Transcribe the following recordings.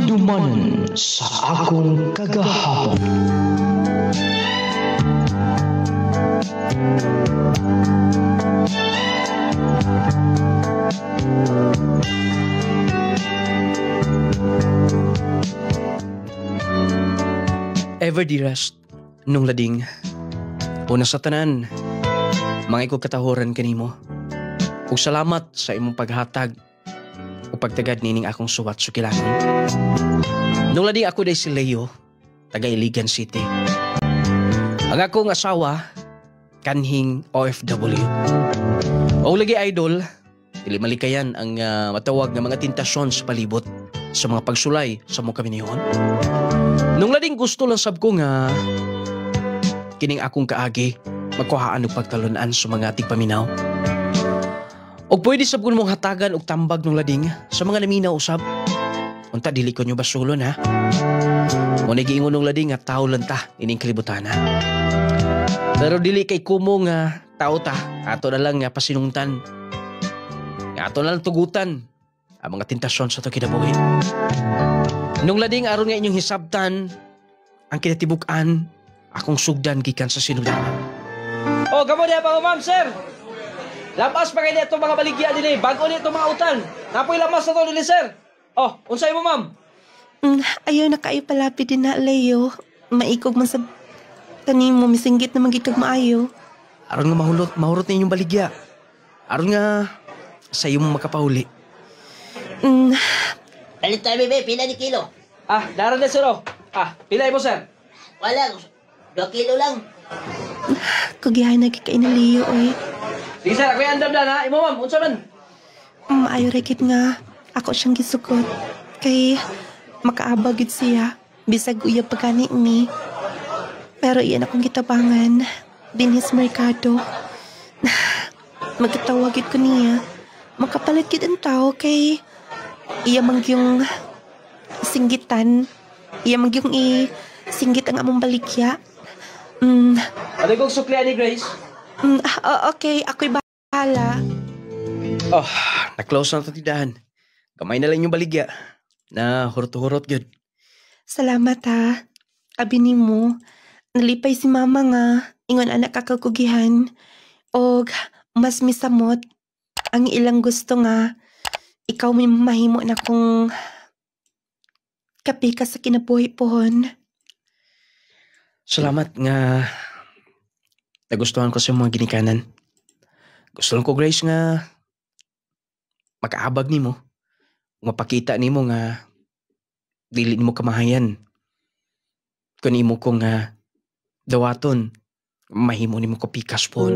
Handumanan sa akong kagahapon. Ever dearest, nung lading, una sa tanan, mga ikog katahoran kanimo. Ug salamat sa imong paghatag o pagtagad nining akong suwat sukilanon. Nung lading ako day si Leo, taga Iligan City. Ang akong asawa, kanhing OFW. O lagi idol, dili malikayan ang matawag nga mga tentasyon sa palibot sa mga pagsulay sa mga kaminihon. Nung lading gusto lang sab ko nga kining akong kaagi magkuhaan og pagtalunan sa mga tigpaminaw. Og pwede sab ko mong hatagan og tambag nung lading sa mga naminaw usab. Unta dili ko nyo basulon ha. Mo giingon nung lading nga tao lang ta ining kalibutan ha. Pero dili kay kumo nga tao ta, ato na lang nga pasinungtan. Ato na lang tugutan ang mga tentasyon sa to kinabuhi. Nung lading aron nga inyong hisabtan ang kinatibuk-an akong sugdan gikan sa sinudanan. Oh, gamo niya pa ma'am, sir. Lapas pa kayo itong mga baligya din eh. Bago niya itong mga utan. Napoy lamas na to din sir. Oh, unsay mo ma'am? Ayaw na kayo palapit din na, Leo. Maikog man sa tanim mo, misinggit na magikag maayo. Aron nga mahurot na inyong baligya. Aron nga sa iyo mo makapahuli. Palit tayo, bebe. Pila ni kilo? Daran na sir oh. Pilay mo sir. Wala. 2 kilo lang. Kugihan na kikain na Leo eh. Sige sir, ako yung andam na ha. Imo ma'am, unsa man? Maayo rekit nga. Ako siyang gisukot. Kay makaabagid siya. Bisag uyab pagkani ni. Pero iyan akong gitabangan. Dinhis merkado. Magkatawagid ko niya. Makapalit gid ang tao kay iya mang yung singgitan. Iya mang yung singgit ang among balikya. Ano kong suklian ni Grace? Okay, ako'y bahala. Oh, na-close na ito tindahan. Kamay na lang yung baligya. Na hurot-hurot yun. Salamat ha. Abi ni mo, nalipay si mama nga. Ingon anak kakakugihan. O mas misamot. Ang ilang gusto nga. Ikaw may mahimo na kung kapi ka sa kinabuhi pohon. Salamat nga nagustuhan ko sa mga ginikanan. Gusto lang ko, Grace, nga makaabag ni mo. Mapakita ni mo nga dili mo kamahayan. Kung imo ko nga dawaton, mahimo ni mo ko pikas po.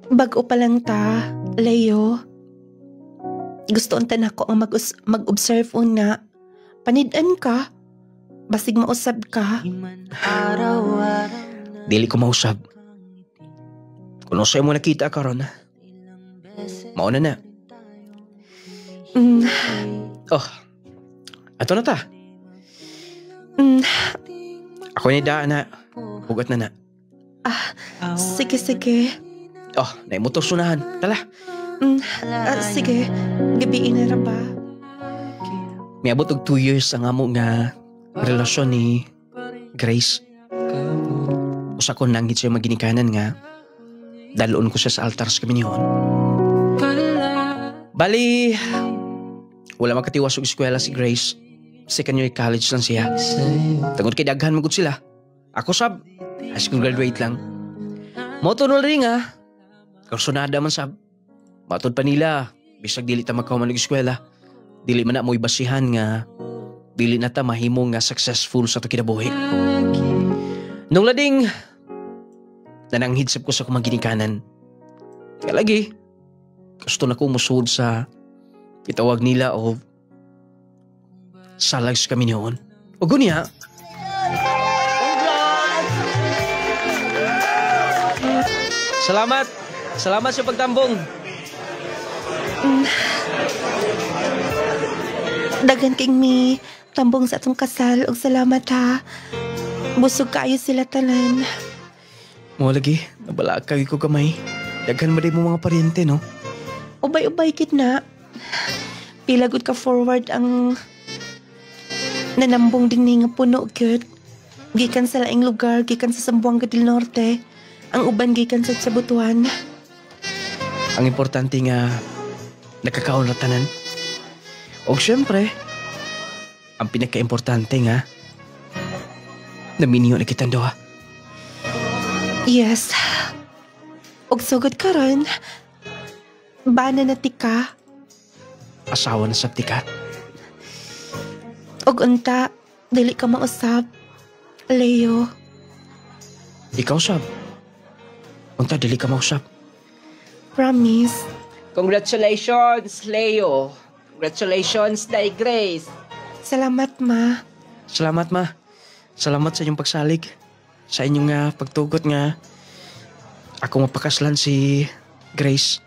Bago pa lang ta, Leo. Gusto unta na ko ang mag-observe una. Panidan ka. Basig mausab ka. Dili ko mausab. Kung sa'yo mo nakita ka ron, mauna na. Oh, ato na ta. Ako ni daan na. Hugot na na. Sige. Oh, naimotor sunahan. Tala. Sige. Gabiin na ra ba? Miabot og 2 years ang amo nga relasyon ni Grace. Usa ko nanggit siya maginikanan nga dalon ko siya sa altar sa kaminihon. Bali, wala makatiwas og eskwela si Grace. Second year college lang siya. Tungod kay daghan magud sila. Ako sab, high school graduate lang. Moto no ring ha. Kursunada man sab. Matod pa nila, bisag dili ta magkauman og eskwela. Dili man na mo'y basihan nga dili na ta mahimo nga successful sa to kinabuhi. Nung lading nananghidsap ko sa kumang ginikanan. Kaya lagi, gusto na kong musud sa itawag nila o salags kami noon. O gunya. Salamat sa pagtambong. Dagan king mi tambong sa atong kasal og salamat ha. Busog kaayo sila tanan. Mo lagi, nabala kay ko kamay. Daghan mo din mo mga paryente, no? Ubay-ubay kit na. Pila gud ka forward ang nanambong din ni nga puno gyud. Gikan sa laing lugar, gikan sa Zamboanga del Norte. Ang uban gikan sa Butuan. Ang importante nga nakakaon ra tanan. O syempre, ang pinaka-importante nga naminyo na kitang duha. Yes. Og sugod karon, bana na tika. Asawa na sa tika. Og unta, dili ka mausap. Leo, Ikaw sab. Unta dili ka mausap. promise. Congratulations, Leo. Congratulations, Day Grace. Salamat, ma. Salamat ma. Salamat sa inyong pagsalig. Sa inyong pagtugot nga ako mapakaslan si Grace.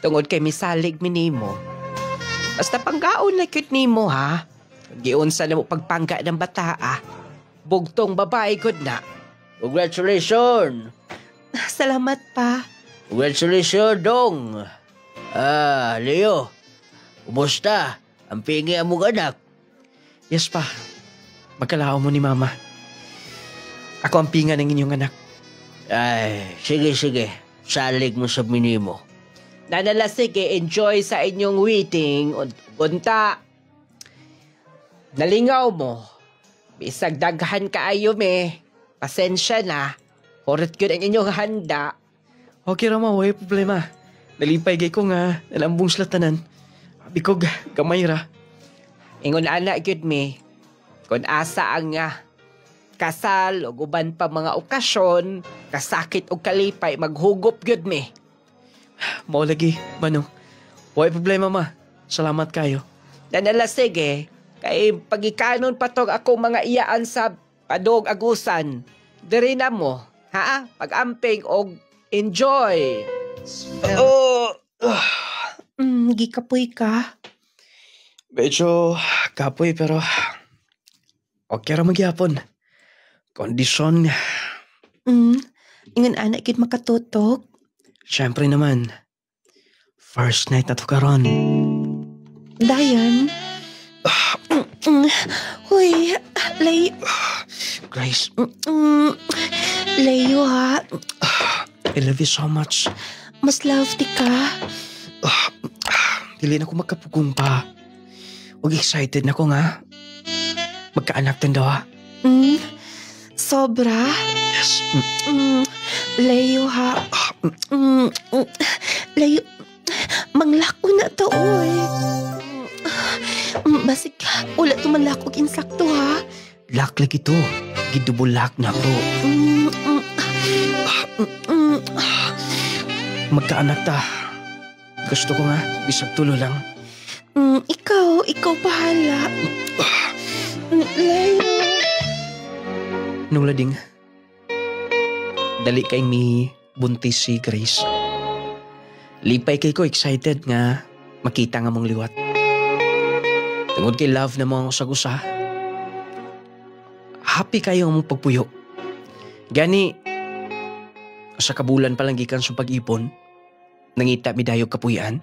Tungod kay misalig minimo. Basta panggaon na cute nimo, ha? Giunsa na mo pagpangga ng bata, Bugtong babae gud na. Congratulations. Salamat pa. Congratulations, Dong. Leo. Kumusta? Ang pingi ang mong anak. Yes pa. Magkalao mo ni mama. Ako ang pinga ng inyong anak. Ay, sige. Salig mo sa minimo. Nanala sige, enjoy sa inyong waiting. Unta, nalingaw mo. Bisag daghan kaayo me. Pasensya na. Horit yun ang inyong handa. Okay ra ma, way problema. Nalipay gay ko nga nalambong sila tanan. Abi ko gamay ra. Ingon anak yun me. Kung asa ang kasal o uban pa mga okasyon, kasakit o kalipay, maghugop yun me. Mao lagi, Manong. Way problema ma. Salamat kayo. Nanala sige. Kay pagikanon patog ako mga iyaan sa padog agusan. Diri na mo, ha? Pag-amping og enjoy. Gikapoy ka. Medyo kapoy pero okay ra magyapon. Kondisyon, Ingon anak gid makatutok. syempre naman. First night na to karon. Dayan. Huy, Leo. Grace, Leo ha. I love you so much. Mas love di ka. Dili na ko magkapugong pa. Huwag excited na ko nga. Magkaanak din daw ha. Sobra. Yes. Leo ha. Leo. Manglako na to, oy. Basig, ulat tumalakog insakto ha. Lock lagi to. Gidubol lock na to. Magkaanak ta. Gusto ko nga, bisag tulo lang. Ikaw bahala. Leo. Nung lading, dali kay mi buntis si Grace. Lipay kay ko excited nga makita nga mong liwat. Tungod kay love na mo sa gusa. Happy kayo mong pagpuyo. Gani, sa kabulan palang gikan sa pag-ipon, nangita mi dayo kapuyan.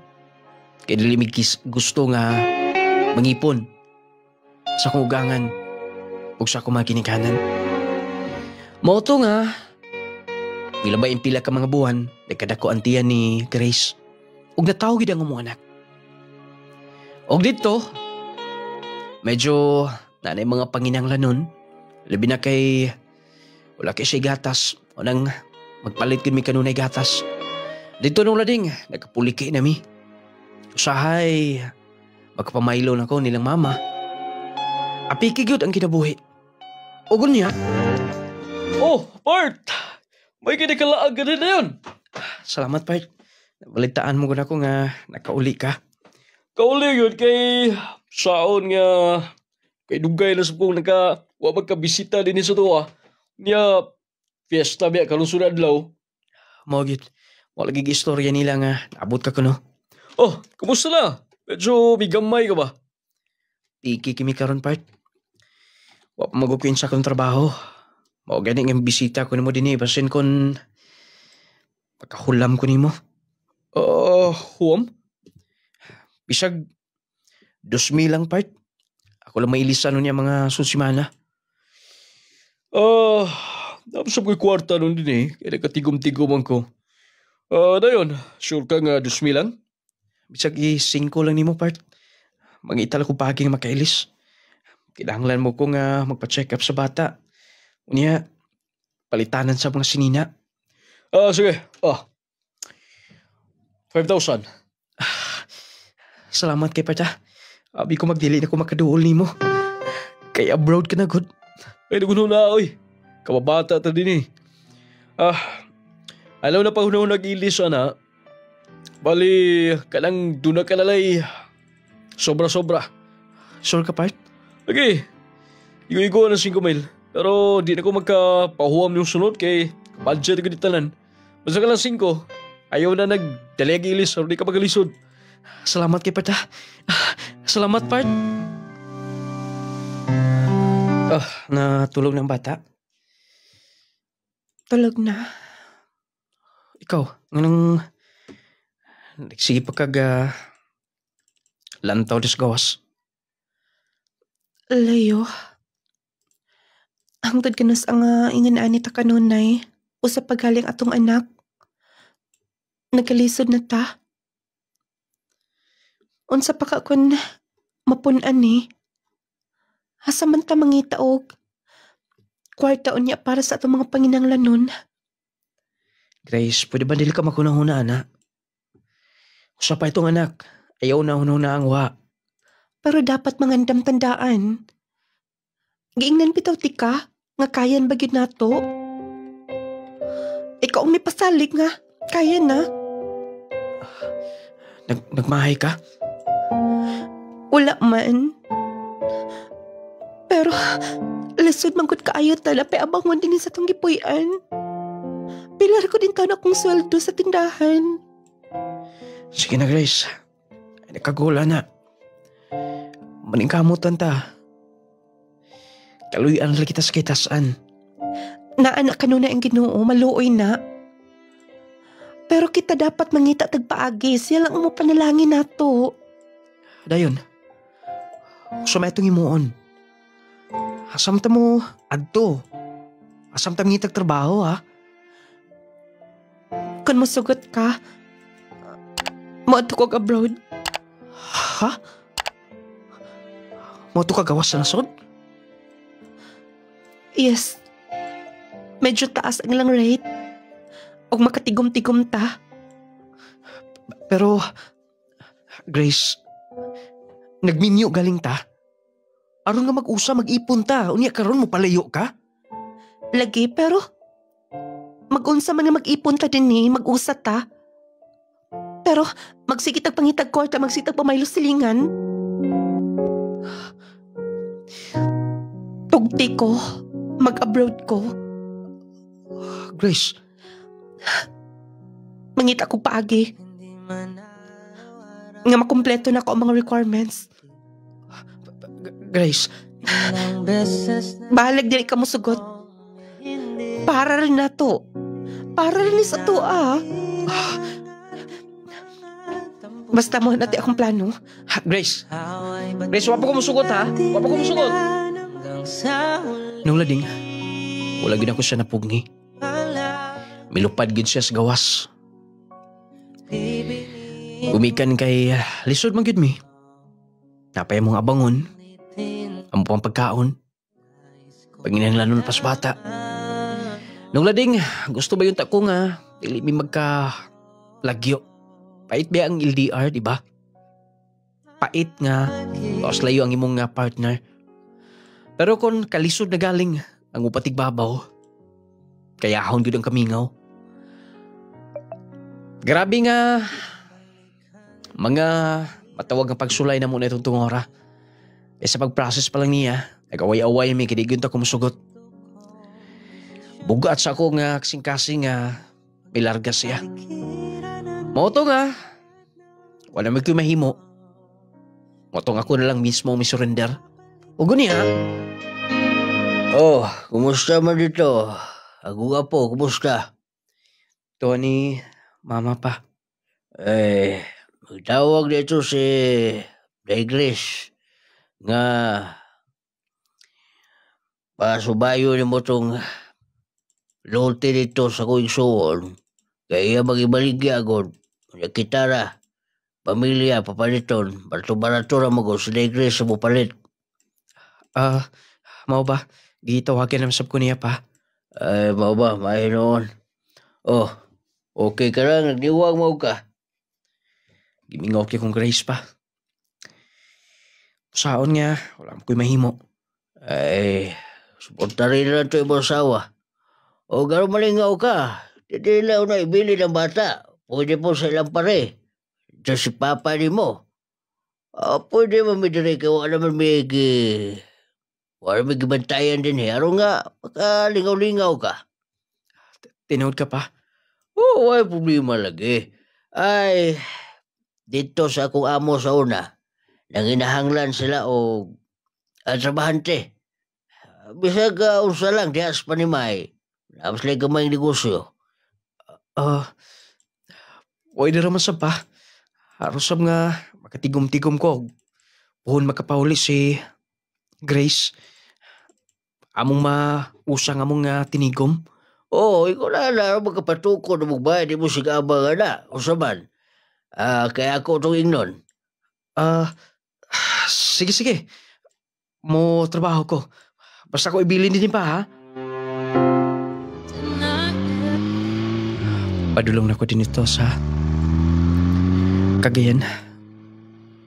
Kaya nilimig gusto nga mangipon sa kugangan ug sa kumakinikanan. Moto nga, ilabay pila ka mga buwan, nagkadako ang tiyan ni Grace. Ug natawagid ang mga anak. Og dito, medyo nanay mga panginanglanon. Labi na kay wala kay siya gatas. O nang magpalit kami kanunay gatas. Dito nung lading, nagkapuliki na mi. Usahay, magpamaylo na ko nilang mama. Apikig yun ang kinabuhi. Ugon niya. Oh, Bart! May kinikalaag ka na yun. Salamat, Bart. Balitaan mo guna ko nga nakauli ka. Kauli yun kay saon nga kay dugay na sa kong wabag ka bisita din sa tuwa. Niya, fiesta biya kalusunad law. Mogit, wala gig istorya nila nga naabot ka kuno. Oh, kumusta na? Medyo may gamay ka ba? Tiki kimi karon, Bart. Wa pa magukwin sa akong trabaho. Mao gani nga bisita ko nimo dinhi basin kon pagkahulam ko nimo. Huwam? Bisag 2,000 lang, part. Ako lang mailisan niya mga susimana. Tapos sa mga kwarta nun din eh. Kaya nakatigom-tigom ko. Dayon, sure ka nga 2,000 lang? Bisag i-5 lang nimo, part. Mangitala ko paging makailis. Kinahanglan mo ko nga magpa-check up sa bata. Unya, palitanan sa mga sinina. Sige. 5,000. Salamat kay Pata. Abi ko magdili na ko makaduol nimo. Kay abroad ka na, good. Ay, nagunaw na, oy. Kababata ta din eh. Alam na pa hunahon nag-ilis, ana. Bali, kanang duna ka lalay. Sobra-sobra. Sure ka, part? Okay. Igo-igo ng 5 mil. Pero di na ko magkapahuam yung sunod kay budget ko ditalan. Basta ka lang 5. Ayaw na nagdalag-ilis or di ka magalisod. Salamat kay Pata. Salamat, part. Natulog ng bata? Tulog na. Ikaw, anong nagsige pa kag lantaw des gawas? Layo. Hangtod ka nas ang ingan-ani ta kanunay. Usa pagaling atong anak. Nagkalisod na ta. Unsa pa ka kun mapunan ni. Asa man ta mangita og kwarta unya para sa atong mga panginahanglanon. Grace, pwede ba dili ka makunahuna, anak? Usa pa itong anak. Ayaw na hunahuna ang wa. Pero dapat mangandam tandaan. Giingnan bitaw ti ka nga kayan ba gyud nato? Ikaw ang may pasalig nga kaya na. Nagmahay ka? Wala man. Pero lisod man gud kaayo tala pa abangon din sa tong gipuy-an. Pilar ko din taon akong sweldo sa tindahan. Sige na, Grace. Ay, nakagula na. Maningkamutan ta. Kaluyan lang kita sa kitasan. Naanak ka nun na ang Ginoo, maluoy na. Pero kita dapat mangita tagpaagi, siya lang mo panalangin nato. Dayon. Sumay itong imuon. Asam ta mo, adto. Asam ta ngitag trabaho, ha? Kung musugot ka, moadto ko abroad. Ha? Mo to kagawas sa nasod? Yes. Medyo taas ang lang rate. O makatigom-tigom ta. Pero, Grace, nagminyo galing ta. Aron nga mag-usa, mag-ipon ta. Unya karon mo palayo ka? Lagi, pero mag-unsa man nga mag-ipon ta din ni, mag-usa ta. Pero magsikitag pangitag kwarta, magsitag pamaylo silingan. Tugti ko, mag-abroad ko. Grace, Mangita ko paagi. Nga makumpleto na ko ang mga requirements. Grace, Bahalag dili ka mo sugot. Para rin na to. Para rin sa to Basta mo natin akong plano. Grace. Grace, wapa ko musugot, ha? Wapa ko musugot. Nung lading, wala gid ako siya napugni. Milupad gid siya sa gawas. Umikan kay lisod man gid mi. Napay mong abangon. Ang pang pagkaon. Panginahanglanon pas bata. Nung lading, gusto ba yung tako nga dili mi magka lagyo. Pait ba ang LDR, di ba? Pait nga, tapos layo ang imong partner. Pero kung kalisod na galing ang upatig babaw, kaya ahon yun ang kamingaw. Grabe nga, mga matawag ang pagsulay na muna itong tungora. E sa pag-process pa lang niya, nag-away-away may kinigun ta kumusugot. Bugat sa ako nga kasing-kasing nga may larga siya. Moto nga, wala magkumahimo. Motong ako na lang mismo may surrender. Ugo niya. Oh, kumusta man dito? Ako nga po, kumusta? Ito ni mama pa. Magtawag dito si Grace, nga pasubayo ni mo tong lote dito sa kuing suon. Kaya magibaligya agad. Kitara, pamilya, papaliton, barato-barato ra mo ko si Grace sa mupalit. Mao ba? Gitawagan naman sab ko niya pa. Ay, mao ba, mahinoon. Oh, okay ka lang, nagdiwag mo ka. Gimingaw kay kong Grace pa. Saon nga, wala mo ko'y mahimo. Ay, suporta rin lang ito yung asawa. O gano'ng malingaw ka, titilaw na ibili ng bata. Pwede po sa ilang pare. Diyan si papa ni mo. Pwede mo midiri ka, wala naman wala may gibantayan din eh. Araw nga, makalingaw-lingaw ka. Tinood ka pa? Oo, ay problema lagi. Ay, dito sa akong amo sa una, nanginahanglan sila o trabahante. Bisag unsa lang, dihas pa ni May. Tapos lang gamay negosyo. Pwede raman sab pa. Harusab nga, makatigom-tigom ko. Puhon makapahuli si Grace. Among mausang among tinigom. Oo, ikaw na magkapatuko na magbayad, di mo sigabang na. O saman, kaya ako itong ingnon. Sige. Mo trabaho ko. Basta ko ibilin din pa, ha? Padulong na ko din ito sa Cagayan.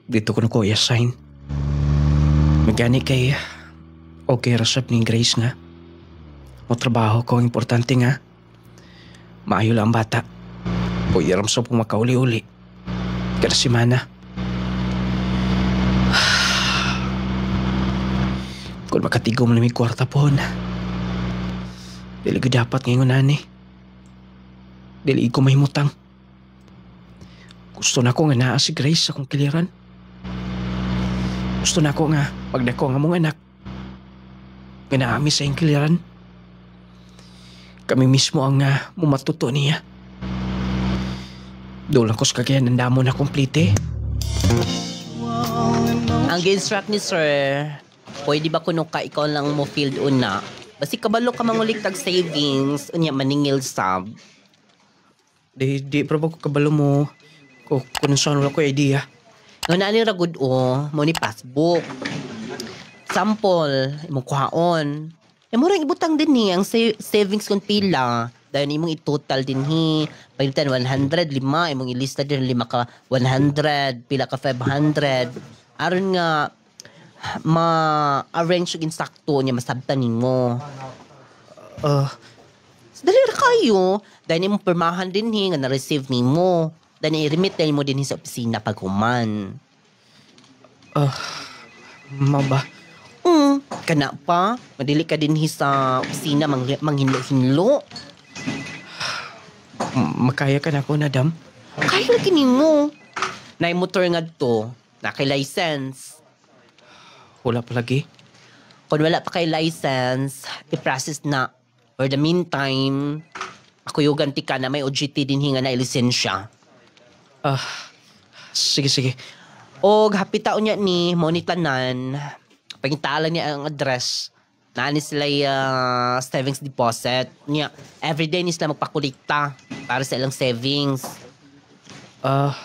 Dito ko na ko i-assign. Magani kay okay rasap ni Grace nga. Mo trabaho ko, importante nga. Maayo lang ang bata. Pwede ram sa pong makauli-uli. Kada simana. Kung makatigom na may kwarta po na. Dili ko dapat ngayon nani. Dili ko mahimutang. Gusto na ko nga naa si Grace sa kong kiliran. Gusto na ko nga pagdako nga mong anak. Nga naami sa iyong kiliran. Kami mismo ang mumatuto niya. Doon lang ko sa Cagayan ng damo na komplite. Ang ginstruct ni sir, pwede ba kuno ka ikaw lang mo field una? Basi kabalo ka mangulik tag savings, unya maningil sab. Di pero ko kabalo mo. Kung saan wala ko idea. Nga na ni ragud mo ni passbook. Sample, imong kuhaon. Murang ibutang din ni ang savings kung pila. Dahil imong i-total din palitan 100, 5. Imong ilista din 5 ka 100, pila ka 500. Aron nga, ma-arrange yung insakto niya, masabtan mo. Dali ra kayo. Dahil imong permahan din nga na-receive ni mo. Dahil i-remit mo din sa opisina pag human. Maba. Kana pa, madili ka din sa opisina manghinlo-hinlo. Makaya ka na ko, Nadam? Kaya lagi mo. Nay motor nga to, naki-license. Wala pa lagi. Kung wala pa kay license, i-process na. For the meantime, ako yung ganti ka na may OJT din hinga na lisensya. Sige. O hapitaon niya ni monitanan, pagintala niya ang address, naani sila savings deposit. Niya, everyday ni sila magpakulikta para sa ilang savings.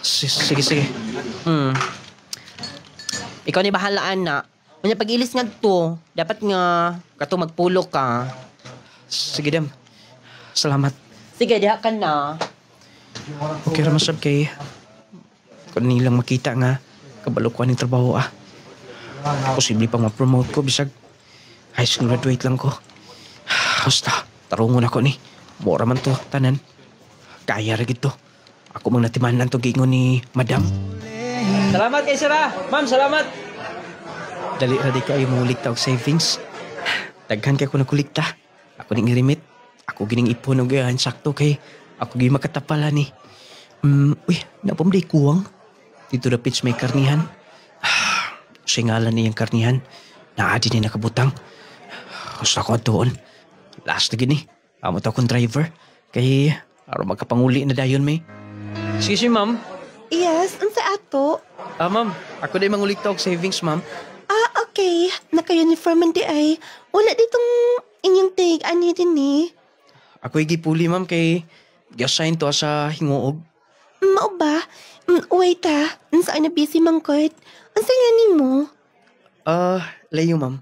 Sige. Ikaw ni bahalaan na. Kanya pag-ilis nga to, dapat nga kato magpulo ka. Sige, Dam. Salamat. Sige, diha ka na. Okay raman sab kay kung nilang makita nga kabalo ko aning trabaho posible pang ma-promote ko bisag high school graduate lang ko. Basta tarungon ako ni mura man to tanan. Kaya ra gid to. Ako mang natimanan to giingon ni Madam. Salamat kay Sara. Ma'am, salamat. Dali ra di kayo mulikta og savings. Daghan kay ko nakulikta. Ako ning irimit. Ako gining ipon og sakto kay ako gi makatapala ni. Napamday kuwang. Dito na pitch may karnihan. Singalan niyang karnihan. Naadi ni nakabutang. Gusto ko doon. Last na gini. Amot akong driver. Kay araw magkapanguli na dayon may. Sige, ma'am. Yes, unsa ato? Ma'am, Ako na mangulikta og savings, ma'am. Okay. Naka-uniform man di ay. Wala ditong inyong tig. Ani din ni. Ako gipuli, ma'am, kay gi-assign to sa hinguog. Mao ba? Wait saan na busy mangkot? Ang saya ni mo? Layo, ma'am.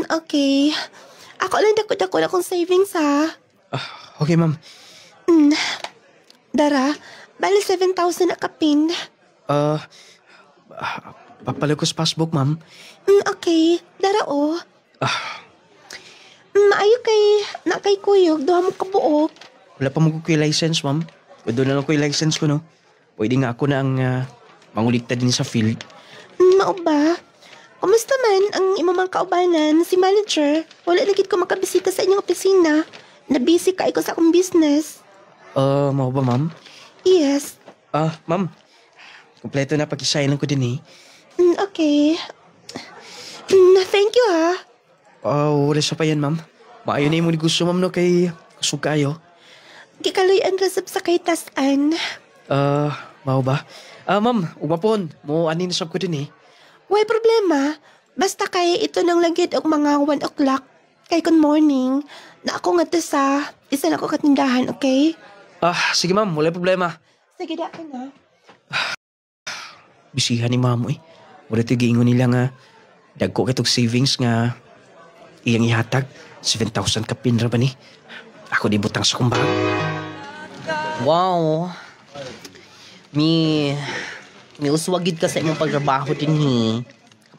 Okay. Ako lang dako-dako na kong savings ha. Okay, ma'am. Dara, bali 7,000 na kapin. Papalagos passbook, ma'am. Okay. Dara maayo kay na kay kuyog. Duha mo kabuok. Wala pa mo ko yung license, ma'am. Doon na lang ko yung license ko, no? Pwede nga ako na ang mangulikta din sa field. Mao ba? Kumusta man ang imong kaubanan, si manager? Wala na gid ko makabisita sa inyong opisina. Na-busy kay ko sa akong business. Mau ba, ma'am? Yes. Ma'am. Kompleto na pag-isailan ko din eh. Okay. Thank you ha. Wala sa pa yan, ma'am. Maayo na yung muli gusto, ma'am, no? Kay kusog kayo. Gikaloy-an rasap sa kay tasan. Mau ba? Ma'am, umapon. Mo anin na sab ko din eh. Way problema. Basta kay ito nang lagid og mga 1 o'clock. Kay good morning. Na ako nga sa isa na ko katindahan, okay? Sige, ma'am. Wala problema. Sige, da ka na. Bisihan ni ma'am eh. Wala ito giingon nila nga dagko kitog savings nga iyang ihatag. 7,000 kapin ra ba ni? Ako di butang sa kumbag. Wow. Mi uswagid ka sa imong pagtrabaho din ni.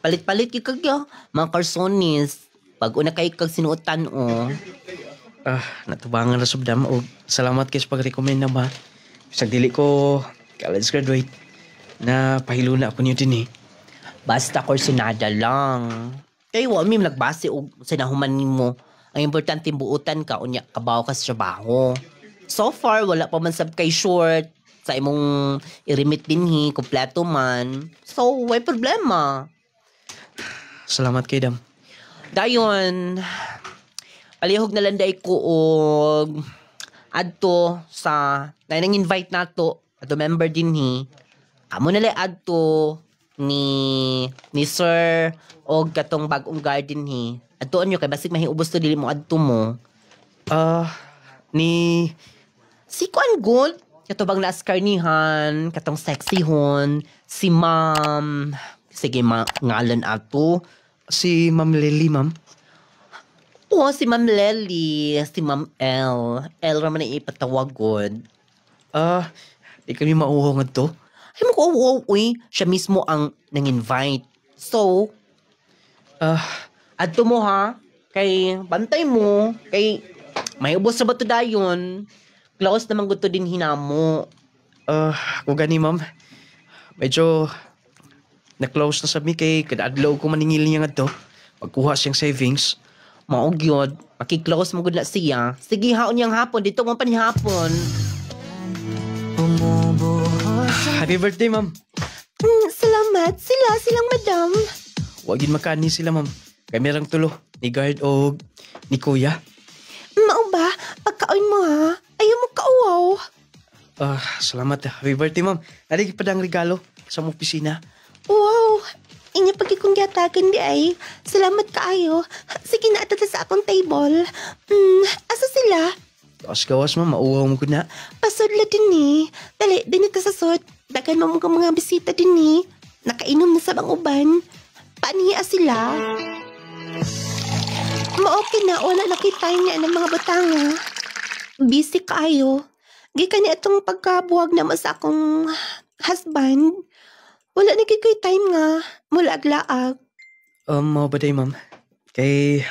Palit-palit kay kagya, mga karsonis. Pag una kay kag sinuotan Natubangan ra subdam og salamat kay sa pag-recommend na ba. Bisag dili ko college graduate na pahilo na ako niyo din eh. Basta kursunada lang. Kay wa mi nagbase og sinahuman nimo. Ang importante buutan ka unya kabaw ka sa trabaho. So far wala pa man sab kay short sa imong i-remit dinhi kompleto man. So way problema. Salamat kay Dam. Dayon palihog na lang day ko og adto sa nang invite nato adto member dinhi. Amo na lang adto ni sir og katong bag-ong garden hi. Adtoon nyo kay basig mahiubos to dili mo adto mo. Ni Si Kuan Gold, katong last karnihan, katong sexy hon, si Ma'am, sige ngalan ato. si Ma'am Lily, ma'am. Oo, si Ma'am Lely, si Ma'am L. L raman na ipatawagod. Di kami mauho nga to. Ay mo ko, uy, siya mismo ang nang-invite. So, adto mo ha, kay bantay mo, kay may ubos sa bato dayon. Close naman gusto din hinamo. Kung gani, ma'am. Medyo na-close na sa mi kay kadadlaw ko maningil niya nga to. Pagkuha siyang savings. Maog yun, makiklose mo gud na siya. Sige haon niyang hapon, dito mo panihapon. Happy birthday, ma'am. Salamat. Silang madam. Wagin makani sila, ma'am. Kay merang tulo. Ni Guard o ni Kuya. Mao ba? Pagkaon mo ha? Ayaw mo kauwaw. Salamat. Happy birthday, ma'am. Naligid pa ang regalo sa mong opisina. Wow. Inya pagi kong giatagan di ay. Salamat kaayo. Sige na ato sa akong table. Asa sila? Gawas-gawas, ma'am. Mauhaw mo ko na. Pasudla din ni. Dali, dinito sa sud. Dagan mo mga bisita din ni. Nakainom na sa bang uban. Paniya sila. Okay na, wala nakita niya ng mga batanga. Busy kaayo. Gikan niya itong pagkabuwag naman sa akong husband. Wala na kikoy time nga. Mula-aglaag. Mao ba day, ma'am? Kay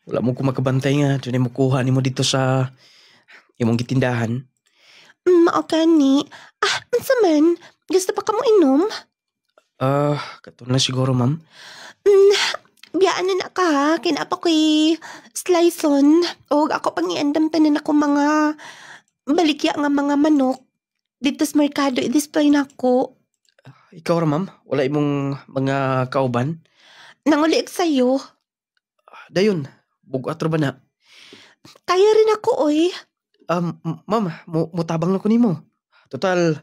wala mo ko makabantay nga. Doon mo kuha ni mo dito sa imong gitindahan. Mao ni. Unsa man? Gusto pa ka mo inom? Kato na siguro, ma'am. Biyaan na ka ha. Kinapa ko'y sliceon. O ako pang iandam tanan ako mga balikya nga mga manok. Dito sa merkado, i-display na ako. Ikaw ra, ma'am? Wala imong mga kauban? Nanguliik sa'yo. Dayon, bugat ra ba na? Kaya rin ako, oy. Ma'am, mutabang na ko nimo. Total,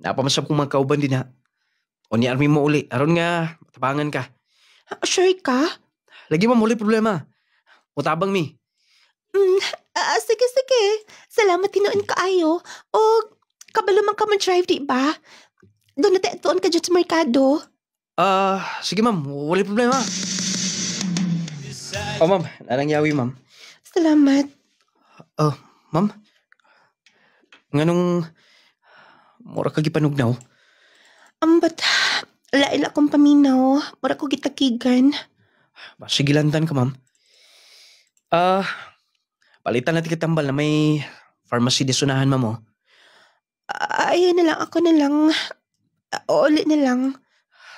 napamasab kong mga kauban din ha. O ni Army mo uli. Aron nga, matabangan ka. Sure ka? Lagi ma'am, uli problema. Mutabang mi. Sige, sige. Salamat tinuon kaayo. O, kabalo man ka man-drive, di ba? Doon na tayo ka dyan sa merkado. Sige ma'am, wala problema. Ma'am, nanangyawi ma'am. Salamat. Ma'am, nganong mura ka gipanugnaw? Ba't lain akong paminaw. Mura ko gitakigan. Sige lantan ka ma'am. Palitan natin kitambal na may pharmacy di sunahan ma'am. Ayun na lang, ako na lang. Ulit na lang.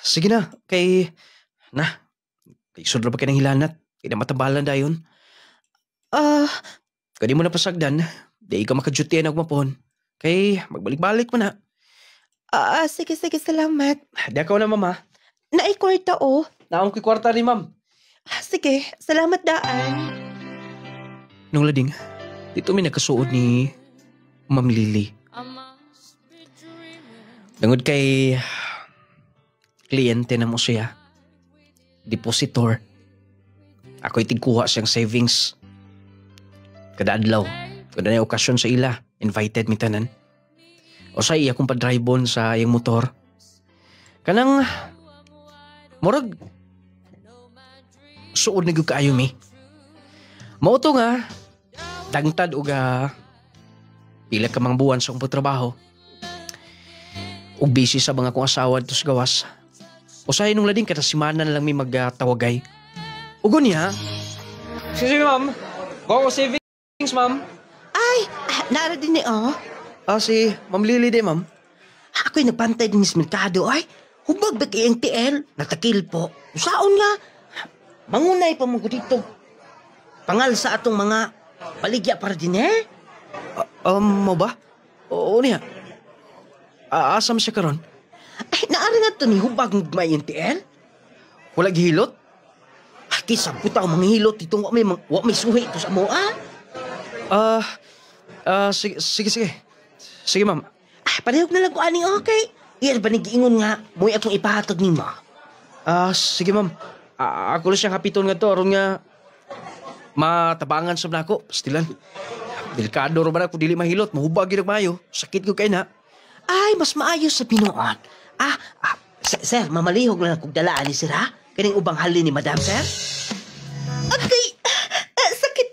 Sige na, kay isudro pa ka ng hilanat. Kaya na matabalan dayon. Kadi mo na pasagdan, di ka makadutian ang mapon. Kay magbalik-balik mo na. Sige, sige, salamat. Di ako na mama. Naay kwarta o. Naong ko'y kwarta ni ma'am. Sige, salamat daan. Nung lading, dito may nakasuod ni Ma'am Lily. Tungod kay kliyente na mo siya. Depositor. Ako'y tigkuha siyang savings. Kada adlaw. Kada na okasyon sa ila. Invited mi tanan. O sa iya kong pa-drive-on sa iyang motor. Kanang murag suod na gyud kaayo mi. Mao to nga dangtad og pila ka mang buwan sa akong trabaho. Ug busy sa mga kong asawa dito sa gawas. Usahay nung lading kada simana na lang may magtawagay. Ugon niya. Sige ma'am. Go savings ma'am. Ay, nara din ni o. Si Ma'am Lily de ma'am. Ako'y nagpantay din sa merkado ay. Hubag ba kay TL? Natakil po. Usaon nga. Mangunay pa mo ko dito. Pangal sa atong mga paligya para din eh. Mo ba? Oo niya. Asam siya karon? Ay, naari na to ni hubag may TL? Wala gihilot? Ay, kisang puta ang mga hilot dito. Wa may suhi ito sa mo, Sige. Sige ma'am. Parehog na lang ko aning okay. Iyan ba nag-iingon nga, mo'y atong ipahatag ni ma? Sige ma'am. Ako lang siyang kapiton nga to. Aron nga matabangan sa nako. Pastilan. Delikado ro ba na kung dili mahilot. Mahubag yun mayo. Sakit ko kay na. Ay, mas maayos sa pinuan. Sir, mamalihog lang kung dalaan ni sir, ha? Kaning ubang halin ni madam, sir? Okay, sakit.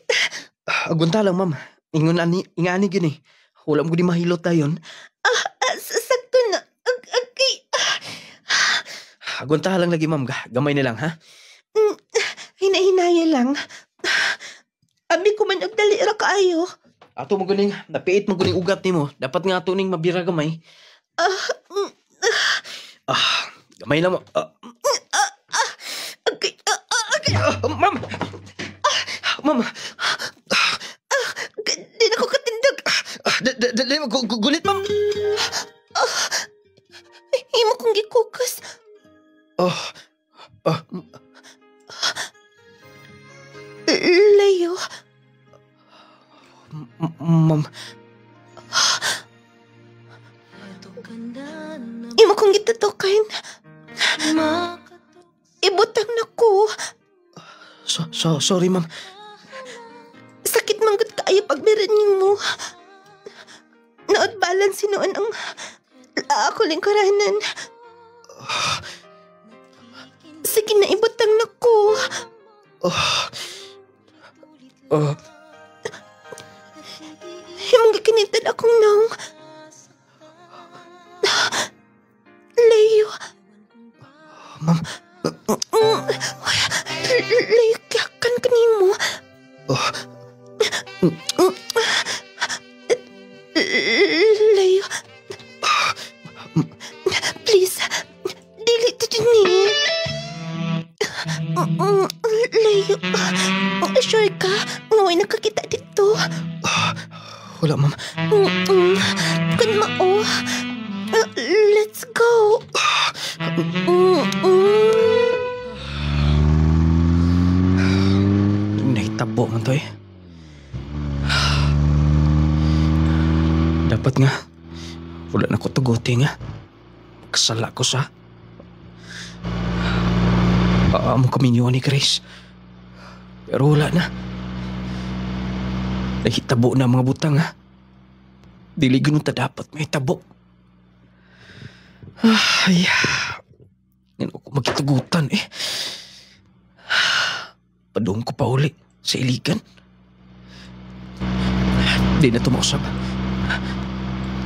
Agunta lang, ma'am. Ingani gini. Wala mo di mahilot tayon. Sakto na. Okay. Agunta lang lagi, ma'am. Gamay na lang, ha? Hinahinaya lang. Abi ko man agdali ra kaayo. Ato mo guning, napiit mo guning ugat ni mo. Dapat nga ato ning mabira gamay. Gamay lang mo. Okay. Okay. Ma'am! Ma'am! Di na ko katindag. Dali mo, gulit, ma'am! Himo kong gikukas. Leo. Ma'am. Himo kong gitatukan. Ibutang na ko. Sorry, ma'am. Sakit manggod kaayo pagbiran mo. Naot balance noon ang ako lingkuranan. Sige na, ibutang na ko. Himong gikinitan akong naong. Leo. Ma'am. Leo, kiyakan ka ni mo. Leo. Please, dili to din ni. Leo, sure ka? Ngaway nakakita dito. Wala, ma'am. Kun mao. Let's go. Nahitabo man to eh. Dapat nga, wala na ko tuguti nga. Kasala ko sa Amo kami niyo ni Grace. Pero wala na. Nahitabo na mga butang ha. Dili ganun ta dapat may tabo. Ay, ngayon ako magkitagutan eh. Padung ko pa uli sa iligan. Di na tumausap.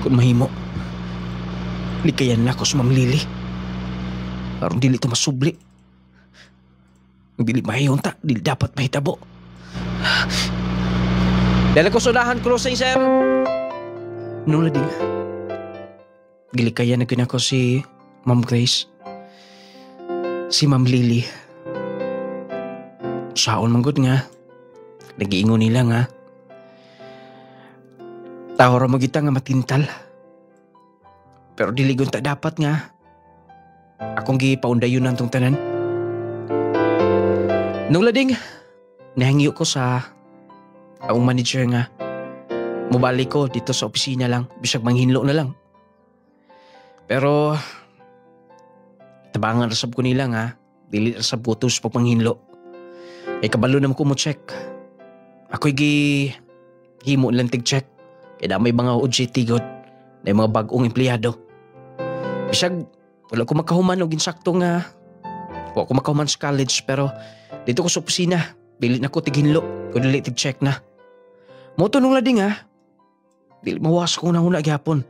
Kung mahimo, likayan na ako sa Ma'am Lily. Parang dili ito masubli. Dili mahiyon ta, dili dapat mahitabo. Dala ko sudahan closing, sir. Nung lading, gilikayan na ko si Ma'am Grace. Si Ma'am Lily. Saon manggod nga. Nag-iingon nila nga. Tawara mo kita nga matintal. Pero diligon ta dapat nga. Akong gipaundayon ng tong tanan. Nung lading, nahangyo ko sa akong manager nga. Mubalik ko dito sa opisina lang. Bisag manghinlo na lang. Pero tabangan rasab ko nila nga. Dili rasab ko ito sa pagmanghinlo. Kabalo naman ko mo check. Ako'y himo lang tig-check. Kaya may mga OJT god na yung mga bagong empleyado. Bisag, wala ko makahuman o ginsakto nga. Wala ko makahuman sa college pero dito ko sa opisina. Dili na ko tig-hinlo. Kung dili tig-check na. Moto nung lading ha. Dili mawas ko na gyapon.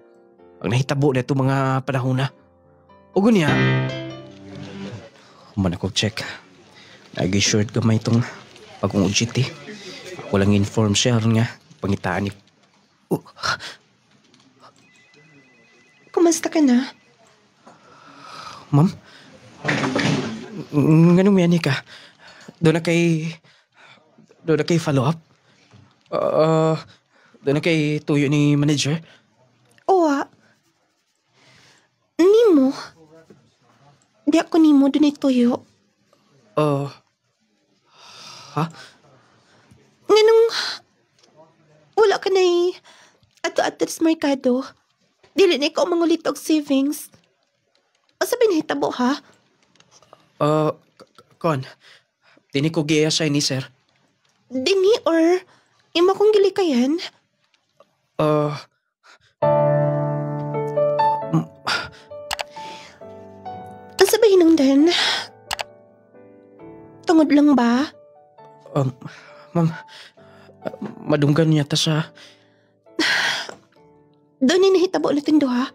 Ang nahitabo na ito mga panahon na. O gunya. Human ako check. Nag-assured gamay itong pagkong OJT. Ako lang inform siya nga pangitaan ni. Kumusta ka na? Ma'am? Ganun yan ka? Doon na kay follow up? Doon na kay tuyo ni manager? Oo. Nimo? Di ako nimo doon ay tuyo. Ha? Nganong wala ka na'y ato-ato sa merkado. Dili na ikaw mangulit og savings. O sabi na hitabo ha? Kon, dini ko gi-assign ni sir. Dini or ima kong gilikayan? Ang sabihin nung dan, tungod lang ba? Ma'am, madunggan niya ta sa... Doon ay nahitabo na tindo ha?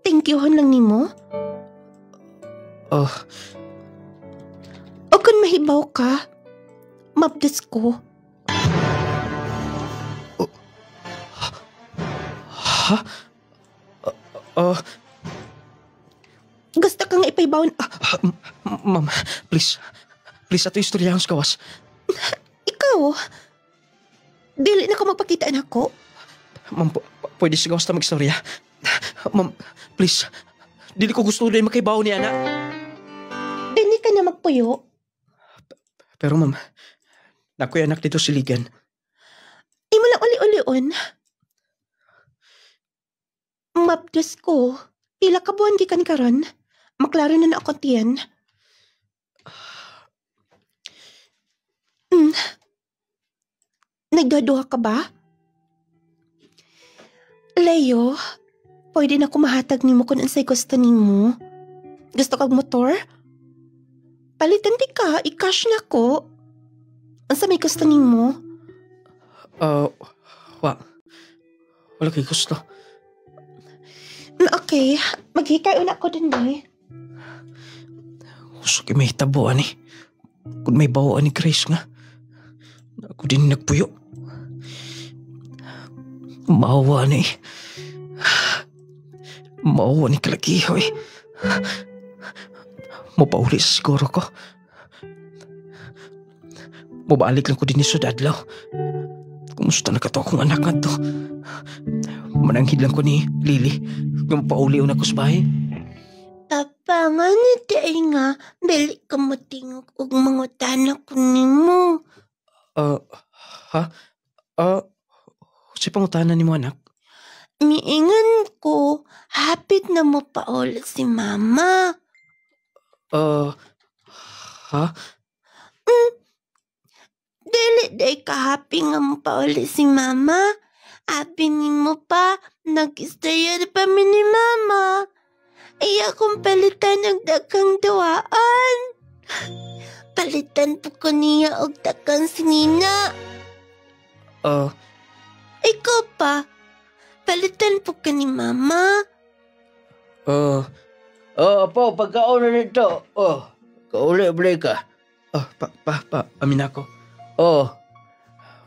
Thank you lang nimo. O kung mahibaw ka, mabdes ko. Ha? Gusto kang ipaibaw Ma'am, please. Please, ato istorya ang kawas. Ikaw? Dili na ko magpakita na ako? Ma'am, pwede sigaw sa mag-istorya. Ma'am, please. Dili ko gusto na yung makaibaw ni Ana. Dili ka na magpuyo. Pero ma'am, nako'y anak dito si Ligan. Imo lang uli-ulion. Mabdes ko. Pila ka buwan gikan karon. Maklaro na ako tiyan. Nagduha-duha ka ba? Leo, pwede na kumahatag nimo kung ansay gusto nimo. Gusto kag motor? Palitan di ka, i-cash na ko. Ansa may gusto nimo? Wala kay gusto. Okay, maghikayon ako din eh. Gusto kay may tabuan eh. Kung may bawaan ni Grace nga. Ako din nagpuyo. Maawa ni. Maawa ni kalakiho eh. Mapauli sa siguro ko. Mabalik lang ko din ni Sudadlaw. Kumusta na ka to akong anak nga to? Mananghid lang ko ni Lily. Yung pauliw na ko sa bahay. Tapangan na tayo nga. Dali ka matingog og mga tanak ko nimo. Ha? Si pangutanan ni mo anak? Miingan ko. Hapit na mo paula si mama. Ha? Dili day ka-happy nga mo pauli si mama. Happy ni mo pa, nag-istorya na pa mi ni mama. Iya kong palitan ng dagang duwaan. Palitan po ko niya og dagang sinina. Ikaw pa, palitan po ka ni mama. Apo, pagkaon na nito. Kauli ka. Amin ako.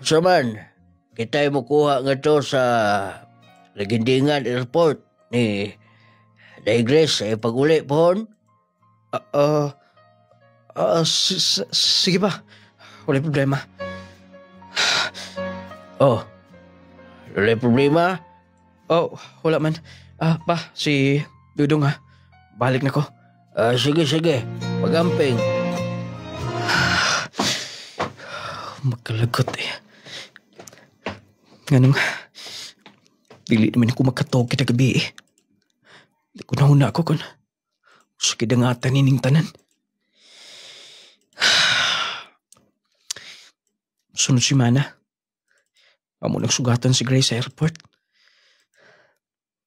Saman, kita'y mo kuha nga to sa Lagindingan Airport ni Daigres sa pag-uli pohon. Sige pa. Wala problema. Wala problema? Wala man. Pa, si Dudong ha. Balik na ko. Sige. Pagamping. Magkalagot eh. Ganun. Dili naman ako magkatog kita gabi eh. Di ko nahuna ako kon. Sige dangatan nining tanan. Sunod si Mana. Amo nagsugatan si Grace sa airport.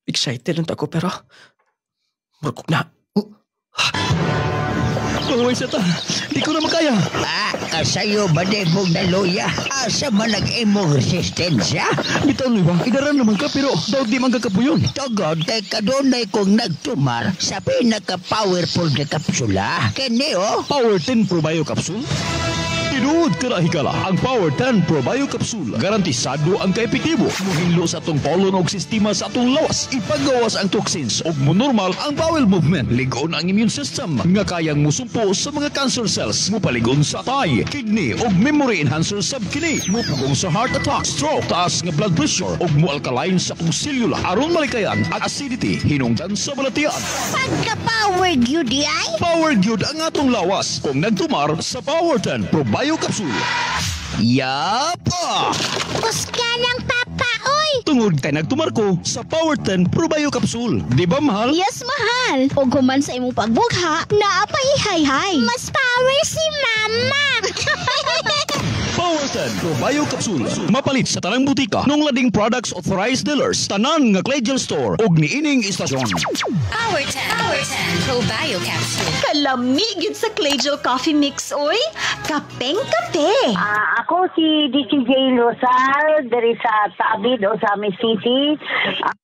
Excited lang ako pero markok na. Pangaway sa ta. Di ko na makaya. Kasayo ba de mong naluya? Asa man nag-imong resistensya? Bitaw ni ba? Idaran naman ka pero daw di man kakapuyon. Tugod kay kadunay kong nagtumar sa pinaka-powerful na kapsula. Kani Power 10 Probio Capsule? Tinuod ka higala ang Power 10 Probio Capsule. Garantisado ang kaepektibo. Muhinlo sa atong polon og sistema sa atong lawas. Ipagawas ang toxins ug monormal ang bowel movement. Ligon ang immune system nga kayang musumpo sa mga cancer cells. Mupaligon sa tay, kidney ug memory enhancer sab kini. Mupugong sa heart attack, stroke, taas nga blood pressure ug mo-alkaline sa atong selula aron malikayan ang acidity hinungdan sa balatian. pagka-powered yun di ay? Power gyud ang atong lawas kung nagtumar sa Power 10 Probio Capsule. Yapa! Buska ng papa, oy! Tungod kay nagtumar ko sa Power 10 Probio Capsule. Di ba mahal? Yes, mahal. O guman sa imong pagbugha, naapay-hay-hay. Mas power si mama! Power 10 Probio Capsule. Mapalit sa tanang butika nung lading products authorized dealers. Tanan nga Claydel Store ug niining istasyon. Power 10 Probio Capsule. Kalamigid sa Claygel Coffee Mix, oy. Kapeng-kape. Ako si DCJ Rosal, dari sa Tabid o sa May City.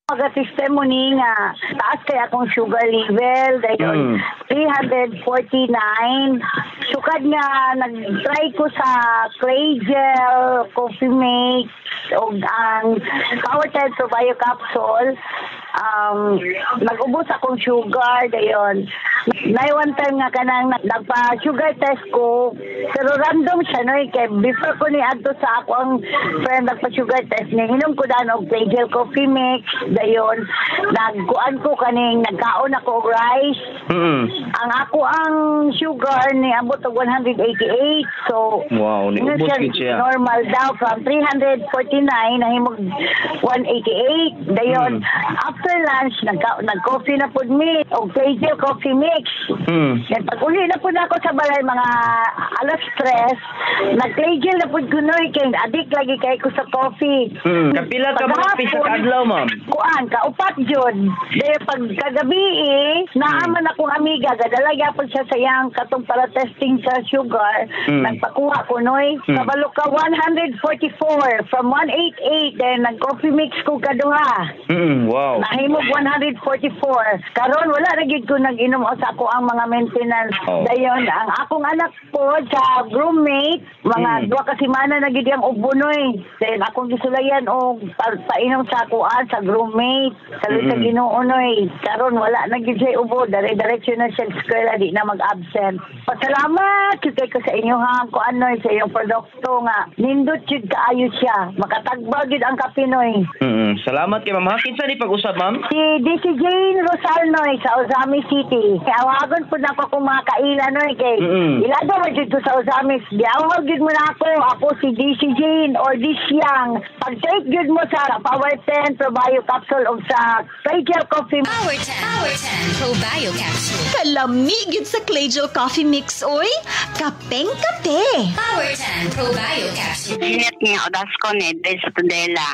Mag-testimony nga taas kay akong sugar level dayon 349. Sukad nga nag-try ko sa Claygel Coffee Mix o ang Power 10 Probio Capsule. Nag-ubos akong sugar dayon. One time nga kanang nagpa-sugar test ko pero random siya no kay before ko ni adto sa ako ang friend nagpa-sugar test niya inom ko dan og Claygel Coffee Mix dayon nagkuan ko kaning nagkaon ako og rice. Ang ako ang sugar ni abot og 188 so wow ni ubos gid siya. Normal daw from 349 nahimog 188 dayon after lunch nag-coffee na pud mi og Claygel Coffee Mix. Pag-uli na po na ako sa balay mga alas 3, nag-Claygel na po gunoy kay adik lagi kay ko sa coffee. Kapila ka mga pisa ka adlaw, ma'am? Kuan, kaupat jud. Dahil pag kagabi naaman akong amiga, gadala gyapon siya sayang katong para testing sa sugar. Nagpakuha ko noy. Kabalo ka 144 from 188 then nag-coffee mix ko kaduha. Wow. Nahimog 144. Karon wala ra gid ko nag-inom o sa ako ang mga maintenance. Dayon ang akong anak po sa roommate, mga 2 ka semana na gid ang ubunoy. Then akong gisulayan og painom sa kuan sa roommate sa Ginoo noy. Karon wala na gid siya ubo, dire-diretso na siya sa eskwela, di na mag-absent. Pasalamat kay ko sa inyo ha kuan noy sa iyong produkto nga nindot jud kaayo siya. Makatagbag gid ang kapinoy. Salamat kay ma'am. Kinsa ni pag-usab, ma'am? Si DC Jane Rosal noy sa Ozami City. giawagon po na ko kung mga kailan no kay ilado man dito sa usamis giawag gid mo na ako si DC Jane or DC Yang pag-take gid mo sa Power 10 Probio capsule of sa Claygel Coffee Power 10 Probio capsule. Kalami gid sa Claygel Coffee Mix, oy. Kapeng kape. Power 10 Probio capsule. Sinet nga odas ko ni sa Tudela.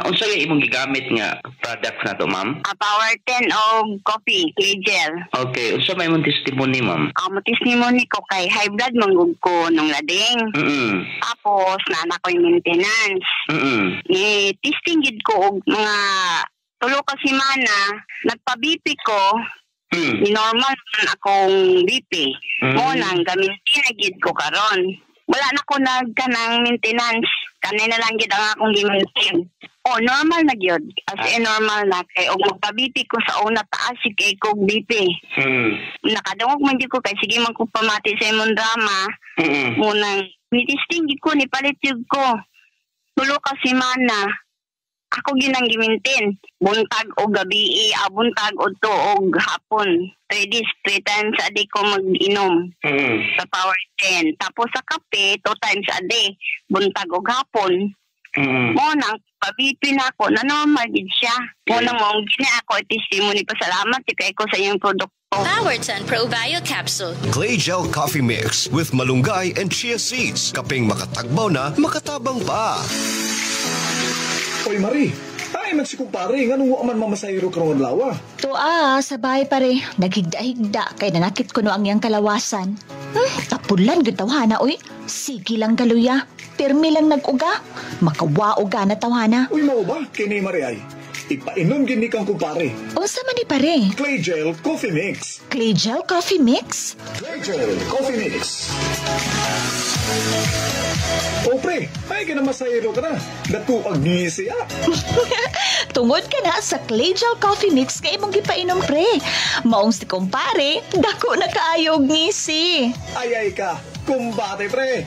Unsa yung imong gigamit nga products na to, ma'am? Power 10 o coffee, Claygel. Okay, unsa may imong testimony, ma'am? Mo testimony ko kay high blood manggug ko nung lading. Tapos nana ko yung maintenance. Testing gid ko og mga 3 ka semana, nagpa-BP ko. Normal man akong BP. Mo nang gamitin na gid ko karon. Wala na ko nagkanang maintenance. Kanina lang gid ang akong gi-maintain. Normal na gyud. As in normal na kay og magpa-BP ko sa una taas si kay ko BP. Nakadungog man gyud ko kay sige man ko pamati sa imong drama. Munang ni-testing gid ko ni palit gyud ko. 3 ka semana. Ako ginang gimintin. Buntag o gabi, buntag o tuog hapon. 3 times a day ko mag-inom sa Power 10. Tapos sa kape, 2 times a day. Buntag o hapon. Mo nang pabipi na ako, na normal din siya. Mo nang mong gina ako, testimony pasalamat kay ko sa iyong produkto. Power 10 Probio capsule. Claygel Coffee Mix with malunggay and chia seeds. Kaping makatagbaw na, makatabang pa. Oy, Marie. Ay, man si kumpare. Nga nung man mamasayro karong lawa. Sabay pare. Naghigda-higda kay nanakit ko no ang iyang kalawasan. Tapulan gud tawhana, oy. Sige lang galuya. Pirmi lang nag-uga. Makawauga na tawhana. Uy, mao ba? Kini Marie ay. Ipainom gini kang kumpare. Unsa man ni pare? Claygel Coffee Mix. Claygel Coffee Mix? Claygel Coffee Mix. O pre, ay ka na masayro ka na. Datuag ni siya. Tungod ka na sa Claygel Coffee Mix kay imong gipainom pre. Maong si kumpare, dako na kaayog ngisi. Ay ka, kumpare pre.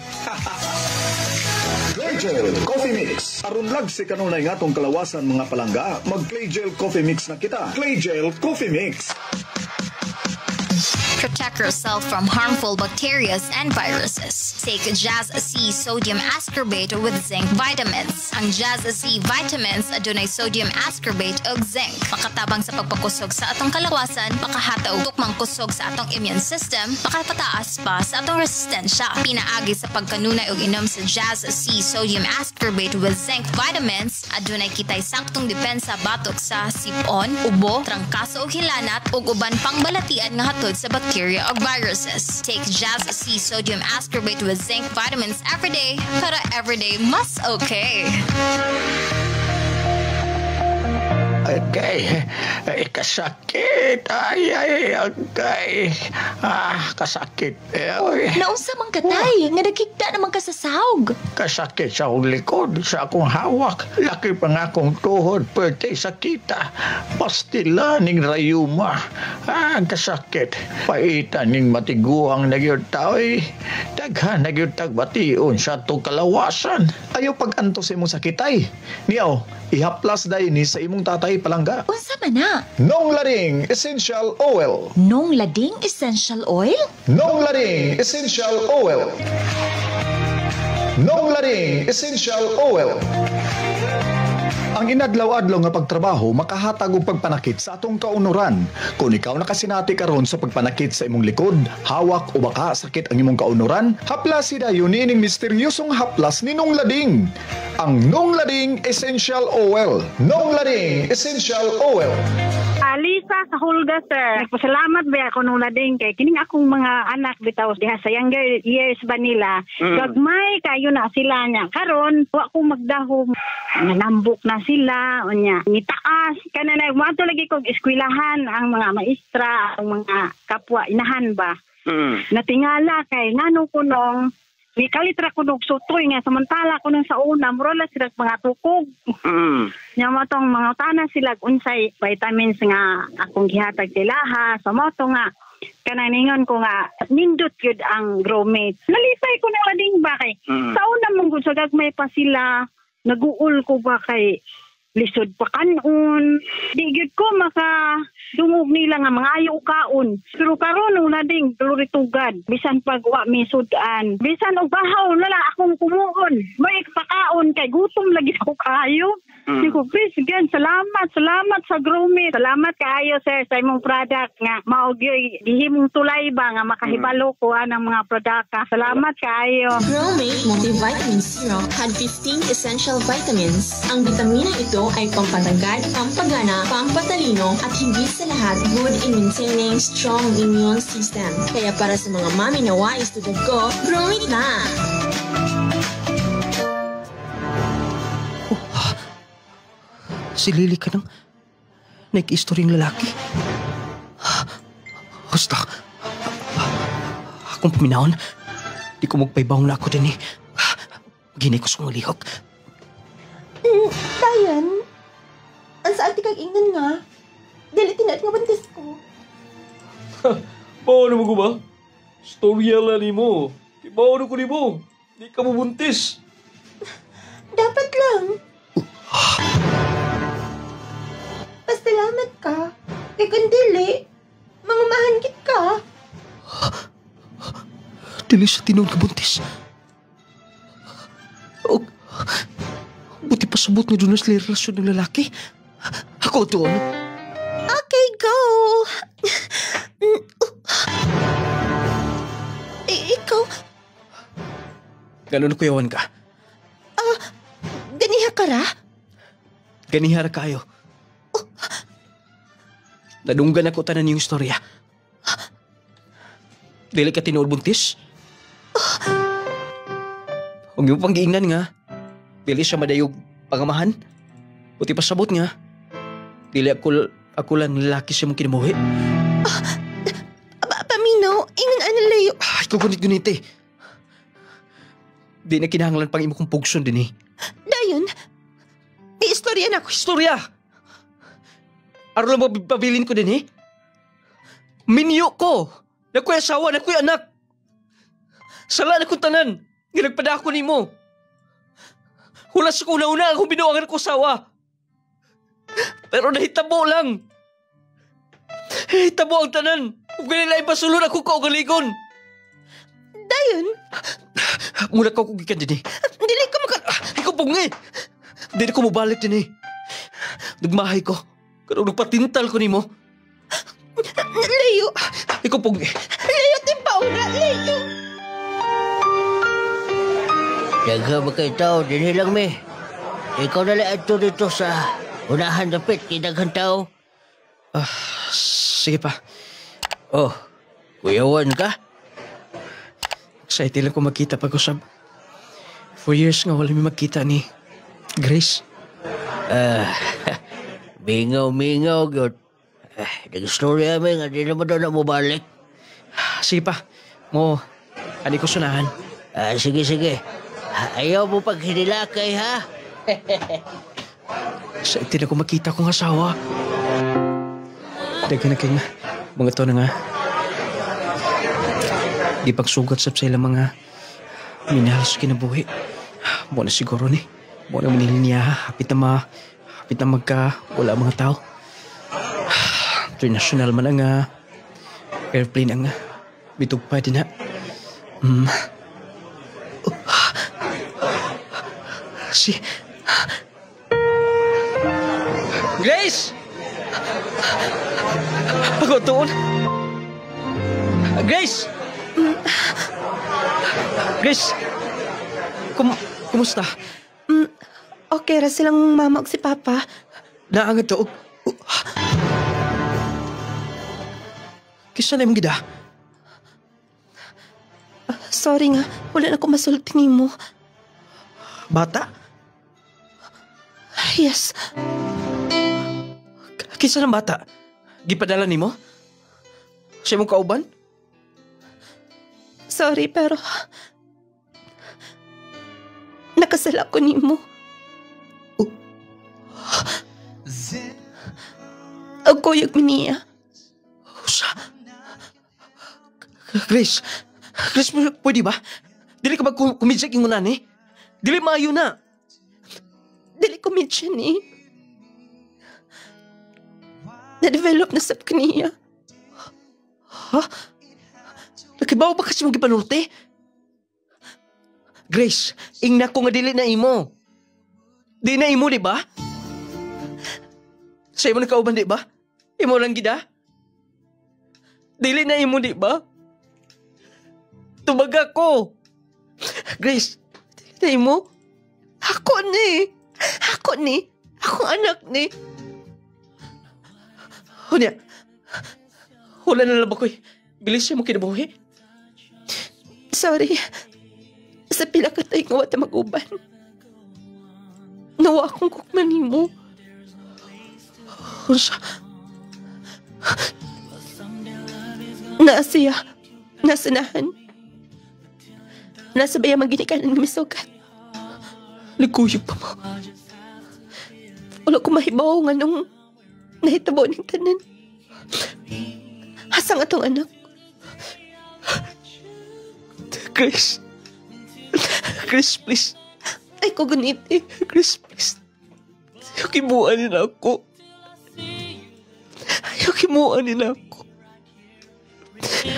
Claygel Coffee Mix. Aron lag si kanunay nga tong kalawasan mga palangga, mag Claygel Coffee Mix na kita. Claygel Coffee Mix. Protect yourself from harmful bacteria and viruses. Take Jazz C Sodium Ascorbate with Zinc Vitamins. Ang Jazz C Vitamins adunay sodium ascorbate ug zinc. Makatabang sa pagpakusog sa atong kalawasan, makahataw tukmang kusog sa atong immune system, makapataas pa sa atong resistensya. Pinaagi sa pagkanunay og inom sa Jazz C Sodium Ascorbate with Zinc Vitamins, adunay kitay saktong depensa batok sa sipon, ubo, trangkaso ug hilanat ug uban pang balatian nga hatod sa bacteria ug viruses. Take Jazz C Sodium Ascorbate with Zinc Vitamins every day para everyday mas okay. Okay. Kasakit. Ay, kasakit. Naunsa man katay, nga nagkita naman ka sa sahog. Kasakit sa akong likod, sa akong hawak. Laki pa nga akong tuhod, pwede sakita. Pastila ning rayuma. Kasakit. Paitan ning matiguang nagyod tao'y. Daghan nagyod tagbation sa itong kalawasan. Ayaw pag-anto sa imong sakitay. Niyaw, ihaplas dahi ni sa imong tatay palangga. Unsa man na? Nong Lading Essential Oil. Nong Lading Essential Oil? Nong Lading Essential Oil. Nong Lading Essential Oil. Ang inadlaw-adlaw nga pagtrabaho makahatag og pagpanakit sa atong kaunuran. Kung ikaw nakasinati karon sa pagpanakit sa imong likod, hawak o baka sakit ang imong kaunuran, haplas dayon niining misteryosong haplas ni Nong Lading. Ang Nong Lading Essential Oil. Nong Lading Essential Oil. Lisa sa Hulga, sir. Nagpasalamat ba ako nung lading kay kining akong mga anak bitaw diha sa younger years ba nila. Gagmay kayo na sila niya. Karon, wa ko magdahom. Nanambok na sila. Unya, nitaas. Kananay, wato lagi kong eskwelahan ang mga maestra, ang mga kapwa inahan ba. Natingala kay nano ko nung ni kalitra ko nung sutoy nga samantala ko nung sa una murala sila mga tukog. Nya mo tong mga tana sila unsay vitamins nga akong gihatag tilaha sa mo to nga kananingon ko nga nindot gyud ang Gromate. Nalisay ko na lading ba kay sa una mong gud sa gagmay pa sila naguul ko ba kay lisod pa kanon. Di gyud ko maka dungog nila nga mga ayo kaon. Pero karon una ding tuluritugad. Bisan pag wa mi sudan. Bisan og bahaw na lang akong kumuon. May pakaon kay gutom lagi ako kayo. Siko, please, again, salamat sa Gromit. Salamat kaayo, sir, sa imong product nga. Maugyoy, gihimong tulay ba nga makahibalo ko ang mga produkta. Salamat kaayo. Gromit Multivitamin Serum had 15 essential vitamins. Ang vitamina ito ay pampatagad, pampagana, pampatalino, at higit sa lahat, good in maintaining strong immune system. Kaya para sa mga mami na wais to the go, Gromit na! Si Lily ka nang nag-istoryang lalaki. Basta, akong paminahon, di ko magpaibawang na ako din eh. Ginay ko sa lihok. Dayan, ang saan ti kang ingnan nga? Dili tinat nga bantis ko. Paano mo ko ba? Storya lang ni mo. Paano ko ni mo? Di ka mo buntis. Dapat lang. Pasalamat ka. Kaya kung dili, mangumahangit ka. Dili sa tinong kabuntis. O, buti pa sabot nga doon na sila relasyon ng lalaki. Ako doon. Okay, go. Ikaw? Ganun na kuyawan ka? Ganiha ka ra? Ganiha ra kayo. Nadunggan ako tanan yung istorya. Dili ka tinuod buntis? Huwag yung panggiingnan nga. Dili siya madayog pangamahan. Buti pa sabot nga. Dili ako lang lalaki siya mong kinabuhi. Paminaw, ingon analayo. Ay, kukunit-gunit eh. Di na kinahanglan pang imo kong pugson din eh. Dayon, di istorya na ako. Istorya! Araw lang mapabilin ko din eh. Minyo ko! Nakuya asawa, nakuya anak! Sala na kong tanan! Ginagpada ako ni mo! Hulas ko una-una akong binuangan ko asawa! Pero nahitabo lang! Nahitabo ang tanan! Kung ganila ipasulod ako kaugaligon! Dayon? Muna ka kong gikan din eh. Dili ko maka... Ikaw pungi! Dili ko mabalik din eh. Nagmahay ko. Kung nagpatintal ko ni mo. Layo! Ikaw pungi! Layo, timpaura! Layo! Daga ba kayo tao, din lang me. Ikaw na lang ato dito sa unahan dapit, kinaghan tao. Sige pa. Oh, kuyawan ka? Excited lang ko magkita pag-usap. 4 years nga wala may magkita ni Grace. Mingaw, God. Nag-storya may nga, di naman daw na mabalik. Sige pa. Mo, ani ko sunahan. Sige. Ayaw mo pag hinilakay, ha? Excited ako makita kong asawa. Dagan na kayo mga to na nga. Di pagsugat sa sila mga minahal sa kinabuhi. Mo na siguro ni. Mo na manilin niya, hapit na magka wala mga tao. International man ang airplane ang bitugpa din ha. Si Grace! Ako doon. Grace! Grace! Kumusta? Okay ra silang mama ug si papa. Naangat to. Kisa na yung gida? Sorry nga, wala na ko masulti nimo. Bata? Yes. Kisa ng bata? Gipadala nimo? Siya mong kauban? Sorry, pero nakasala ko nimo. Ang kuyog mi niya. Grace, pwede ba? Dili ka magkumidsik yung unan eh. Dili maayo na. Dili ko midyan eh. Na-develop na sab kaniya. Ha? Nakibaw ba kasi mong gipanulti? Grace, ingna ko nga dili na imo. Di na imo, di ba? Sa imo nakauban, di ba? Imo lang gida? Dili na imo, di ba? Tumaga ko. Grace, dili na imo? Ako ni. Ako anak ni. Hunya, wala na lang ba ko'y bilis siya mo kinabuhi? Sorry. Sa pila ka tayo nga wata mag-uban. Nawa akong kukmanin mo. Unsa? Naasiya. Nasanahan. Nasa bayang maginikanan ng misugat. Nagkuyog pa mo. Wala ko mahibaw nga nung nahitabo ng tanan. Hasang atong anak. Grace. Grace, please. Ay ko ganiti. Grace, please. Ayaw kimuanin ako. Ayaw kimuanin ako.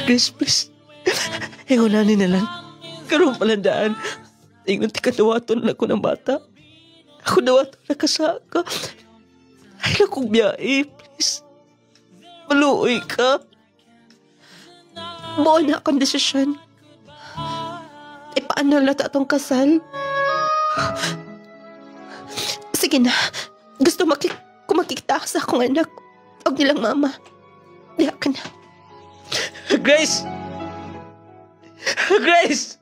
Grace, please. Hingunanin na lang. Karoon palandaan. Tingnan ti kadawaton na ako ng bata. Ako dawaton na kasaka. Ay lang kong biyahe, please. Maluoy ka. Buo na akong desisyon. Paano lata atong kasal? Sige na. Gusto ko makikita sa akong anak. Huwag nilang mama. Diya ka na. Grace! Grace!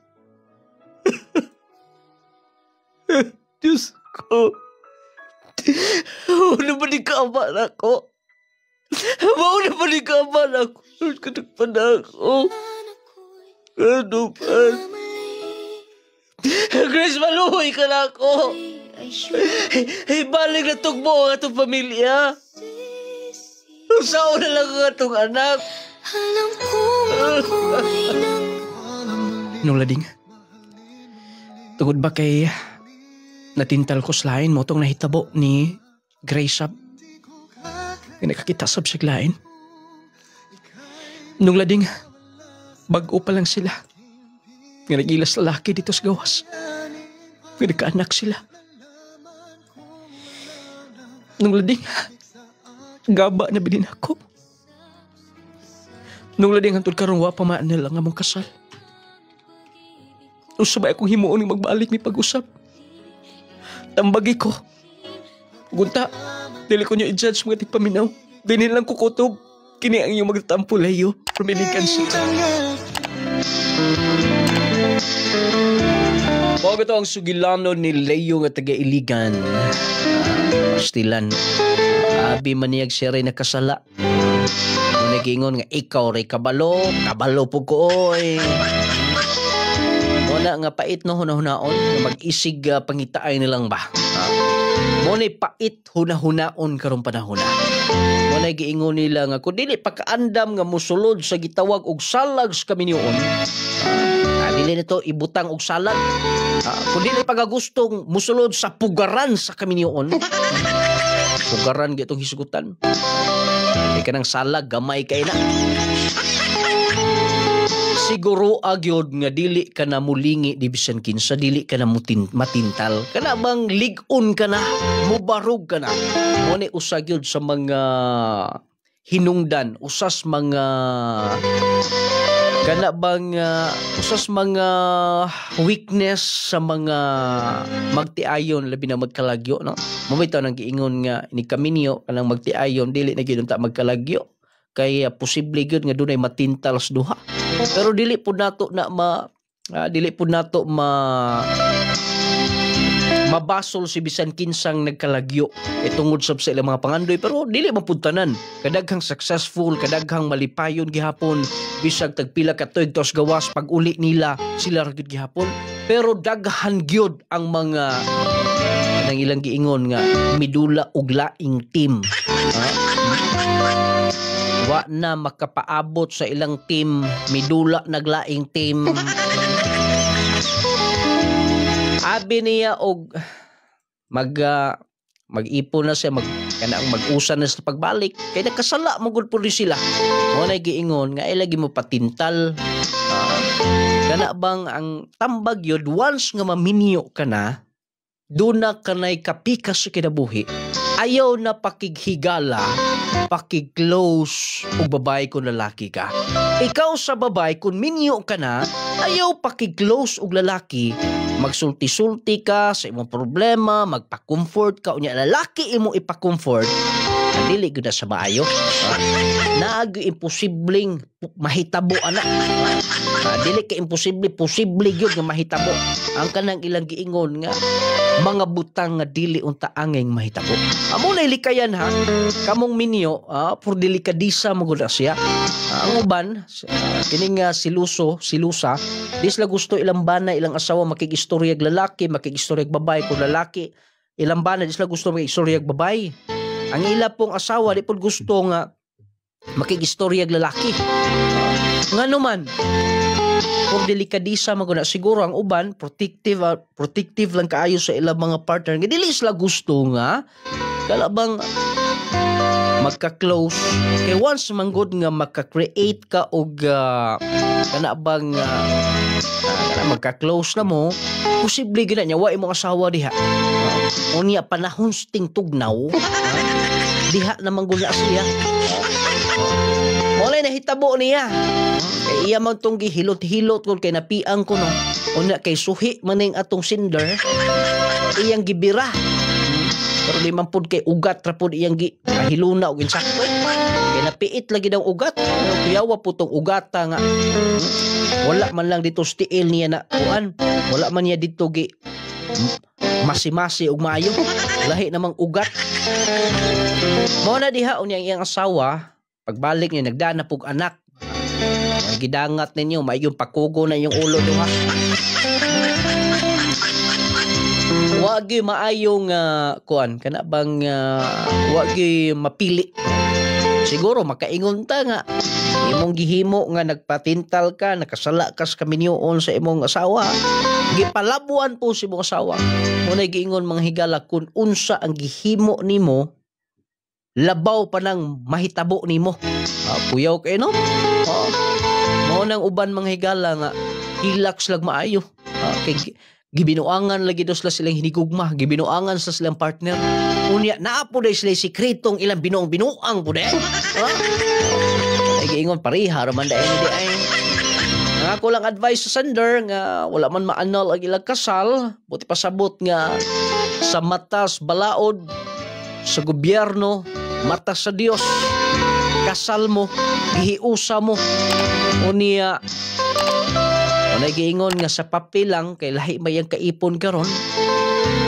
Diyos ko. Mauna ba ni kaaman ako? Mauna ba ni kaaman ako? Kadagpan ako. Ano ba? Grace, maluhoy ka na ako. Balik na tugbo ang atong pamilya. Saan na lang ang atong anak. Nung lading, tungod ba kay natintal ko sa lain mo itong nahitabo ni Grace Sab? Nakakita sab siya lain. Nung lading, bago pa lang sila. Nga nagilas lalaki dito sa gawas. Nga nagkaanak sila. Nung lading, gaba na bilin ako. Nung lading hantod karon wa pa maanil ang among kasal. Usabay akong himuon ng magbalik may pag-usap. Tambagi ko. Gunta, dili ko nyo i-judge mga tigpaminaw. Dinin lang kukutob. Kini ang iyong magtampo layo. Rumilikan siya. Bago ito ang sugilano ni Leo nga taga-Iligan. Stilan. Abi maniyag siya rin nakasala. Kung nagingon nga ikaw rin kabalo. Kabalo po ko oy. Wala nga pait no hunahunaon. Mag-isig pangitaay nilang ba. Muna pait hunahunaon karong panahon na. Muna giingon nila nga kung dili pagkaandam nga musulod sa gitawag og salag sa kaminyoon. Dili nito ibutang og salag. Kung dili pagagustong musulod sa pugaran sa kaminyoon. Pugaran gitong hisgutan. Kay kanang salag gamay kay na. Siguro agyod nga dili ka na mulingi di bisan kinsa, dili ka na matintal. Kana bang ligon ka na, mubarog ka na. Muna usagyod sa mga hinungdan, usas mga kana bang usas mga weakness sa mga magtiayon labi na magkalagyo, no? Mamitaw nang giingon nga ni kaminyo kanang magtiayon dili na gyud ta magkalagyo. Kaya posible gyud nga dunay matintal sa duha. Pero dili pud nato na mabasol si bisan kinsang nagkalagyo tungod sa ilang mga pangandoy, pero dili mapudtanan. Kadaghang successful, kadaghang malipayon gihapon, bisag tagpila ka tuig tos gawas pag uli nila sila ra gyud gihapon. Pero daghan gyud ang mga nang ilang giingon nga midula og laing team. Wa na makapaabot sa ilang team, midula naglaing team. Abi niya og mag-ipon na siya, kana ang mag-usa na sa pagbalik kay nakasala mo gud pud sila. Mo na giingon nga ay lagi mo patintal. Kana bang ang tambag yun once nga maminyo ka na, doon na kanay kapikas sa kinabuhi. Ayaw na pakighigala, pakig-close ug babae kung lalaki ka. Ikaw sa babae kung minyo ka na, ayaw pakig-close ug lalaki. Magsulti-sulti ka sa imong problema, magpa-comfort ka unya lalaki imong ipa-comfort. Dili gyud sa maayo. Naag imposibleng mahitabo ana. Dili ka imposible, posible gyud nga mahitabo. Ang kanang ilang giingon nga mga butang nga dili unta angeng mahitabo. Amo na likayan ha. Kamong minyo, for delikadisa mo gud siya. Ang uban kining silusa, dis la gusto ilang bana ilang asawa makigistoryag lalaki, makigistoryag babae kung lalaki. Ilang bana dis la gusto makigistoryag babae. Ang ila pong asawa di pud gusto nga makigistoryag lalaki. Ngano man kung delikadisa maguna siguro ang uban protective lang kaayo sa ilang mga partner nga dili sila gusto nga kalabang magka-close kay once manggod nga magka-create ka og kana bang magka-close na mo posible gina nya wa imong asawa diha unya panahon sting tugnaw diha naman gud siya mo na hitabo niya kay iya man tong gihilot-hilot kung kay napiang ko no unya kay suhi maning atong cinder iyang gibira pero di man pud kay ugat ra pud iyang gihiluna og insakto kay napiit lagi daw ugat kuyawa po tong ugata nga wala man lang dito stiil niya na kuan wala man niya dito gi masi-masi og maayo lahi namang ugat mo na diha unya iyang asawa pagbalik niya nagdana pug anak gidangat ninyo maayong pakugo na yung ulo duha wagi maayong kuan kana bang wagi mapili siguro makaingon ta nga imong gihimo nga nagpatintal ka nakasala kas kaminyoon sa imong asawa gipalabuan po si imong asawa unay giingon mga higala kun unsa ang gihimo nimo labaw pa nang mahitabo nimo puyaw kay no mo nang uban mga higala nga hilaks lag maayo kay gibinuangan lagi dos silang hinigugma gibinuangan sa silang partner unya naa po day sila sikretong ilang binuang po day ay giingon pareha raman day ay nga ko lang advice sa sender nga wala man maanal ang ilang kasal buti pasabot nga sa matas balaod sa gobyerno mata sa Dios kasal mo gihiusa mo unya unay giingon nga sa papel lang kay lahi mayang kaipon karon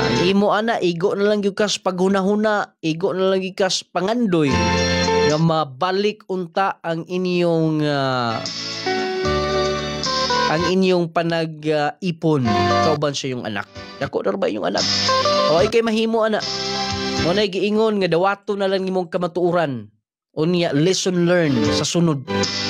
ang imo ana igo na lang gyud kas paghunahuna igo na lang gyud kas pangandoy nga mabalik unta ang inyong panag-ipon kauban sa iyong anak dako na ba inyong anak o ikay mahimo ana unay giingon nga dawato na lang imong kamatuoran unya lesson learned sa sunod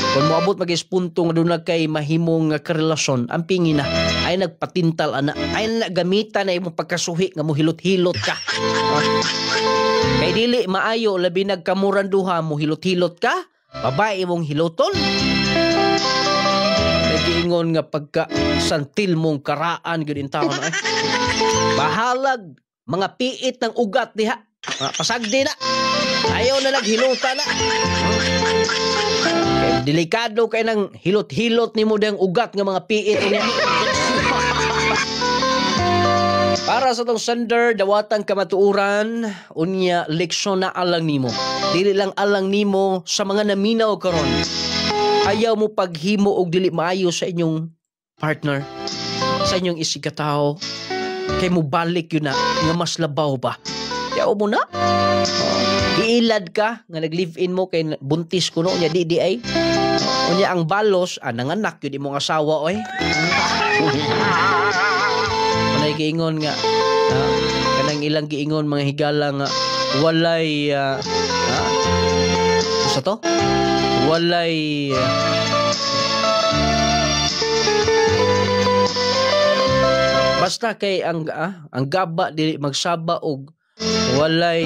kung moabot mag-ispunto nga doon kay mahimong karelasyon ang pingi na ay nagpatintal ana ay nagamitan na imong pagkasuhi nga mohilot-hilot ka kay dili maayo labi nagkamuran duha mohilot-hilot ka babae imong hiloton nagiingon nga pagka santil mong karaan gyud in taon bahalag mga piit ng ugat diha pasagdi na ayaw na naghiluta na delikado kay nang hilot-hilot ni mo dang ugat nga mga piit niya para sa tong sender dawatang kamatuuran unya leksyon na alang nimo dili lang alang nimo sa mga naminaw karon ayaw mo paghimo og dili maayo sa inyong partner sa inyong isigataw kay mo balik yun na nga mas labaw ba yaw mo na iilad ka nga nag-live-in mo kay buntis kuno nya di ay unya ang balos nanganak yun imong asawa oy kanay giingon nga kanang ilang giingon mga higala nga walay sa to walay basta kay ang gaba dili magsaba og Walay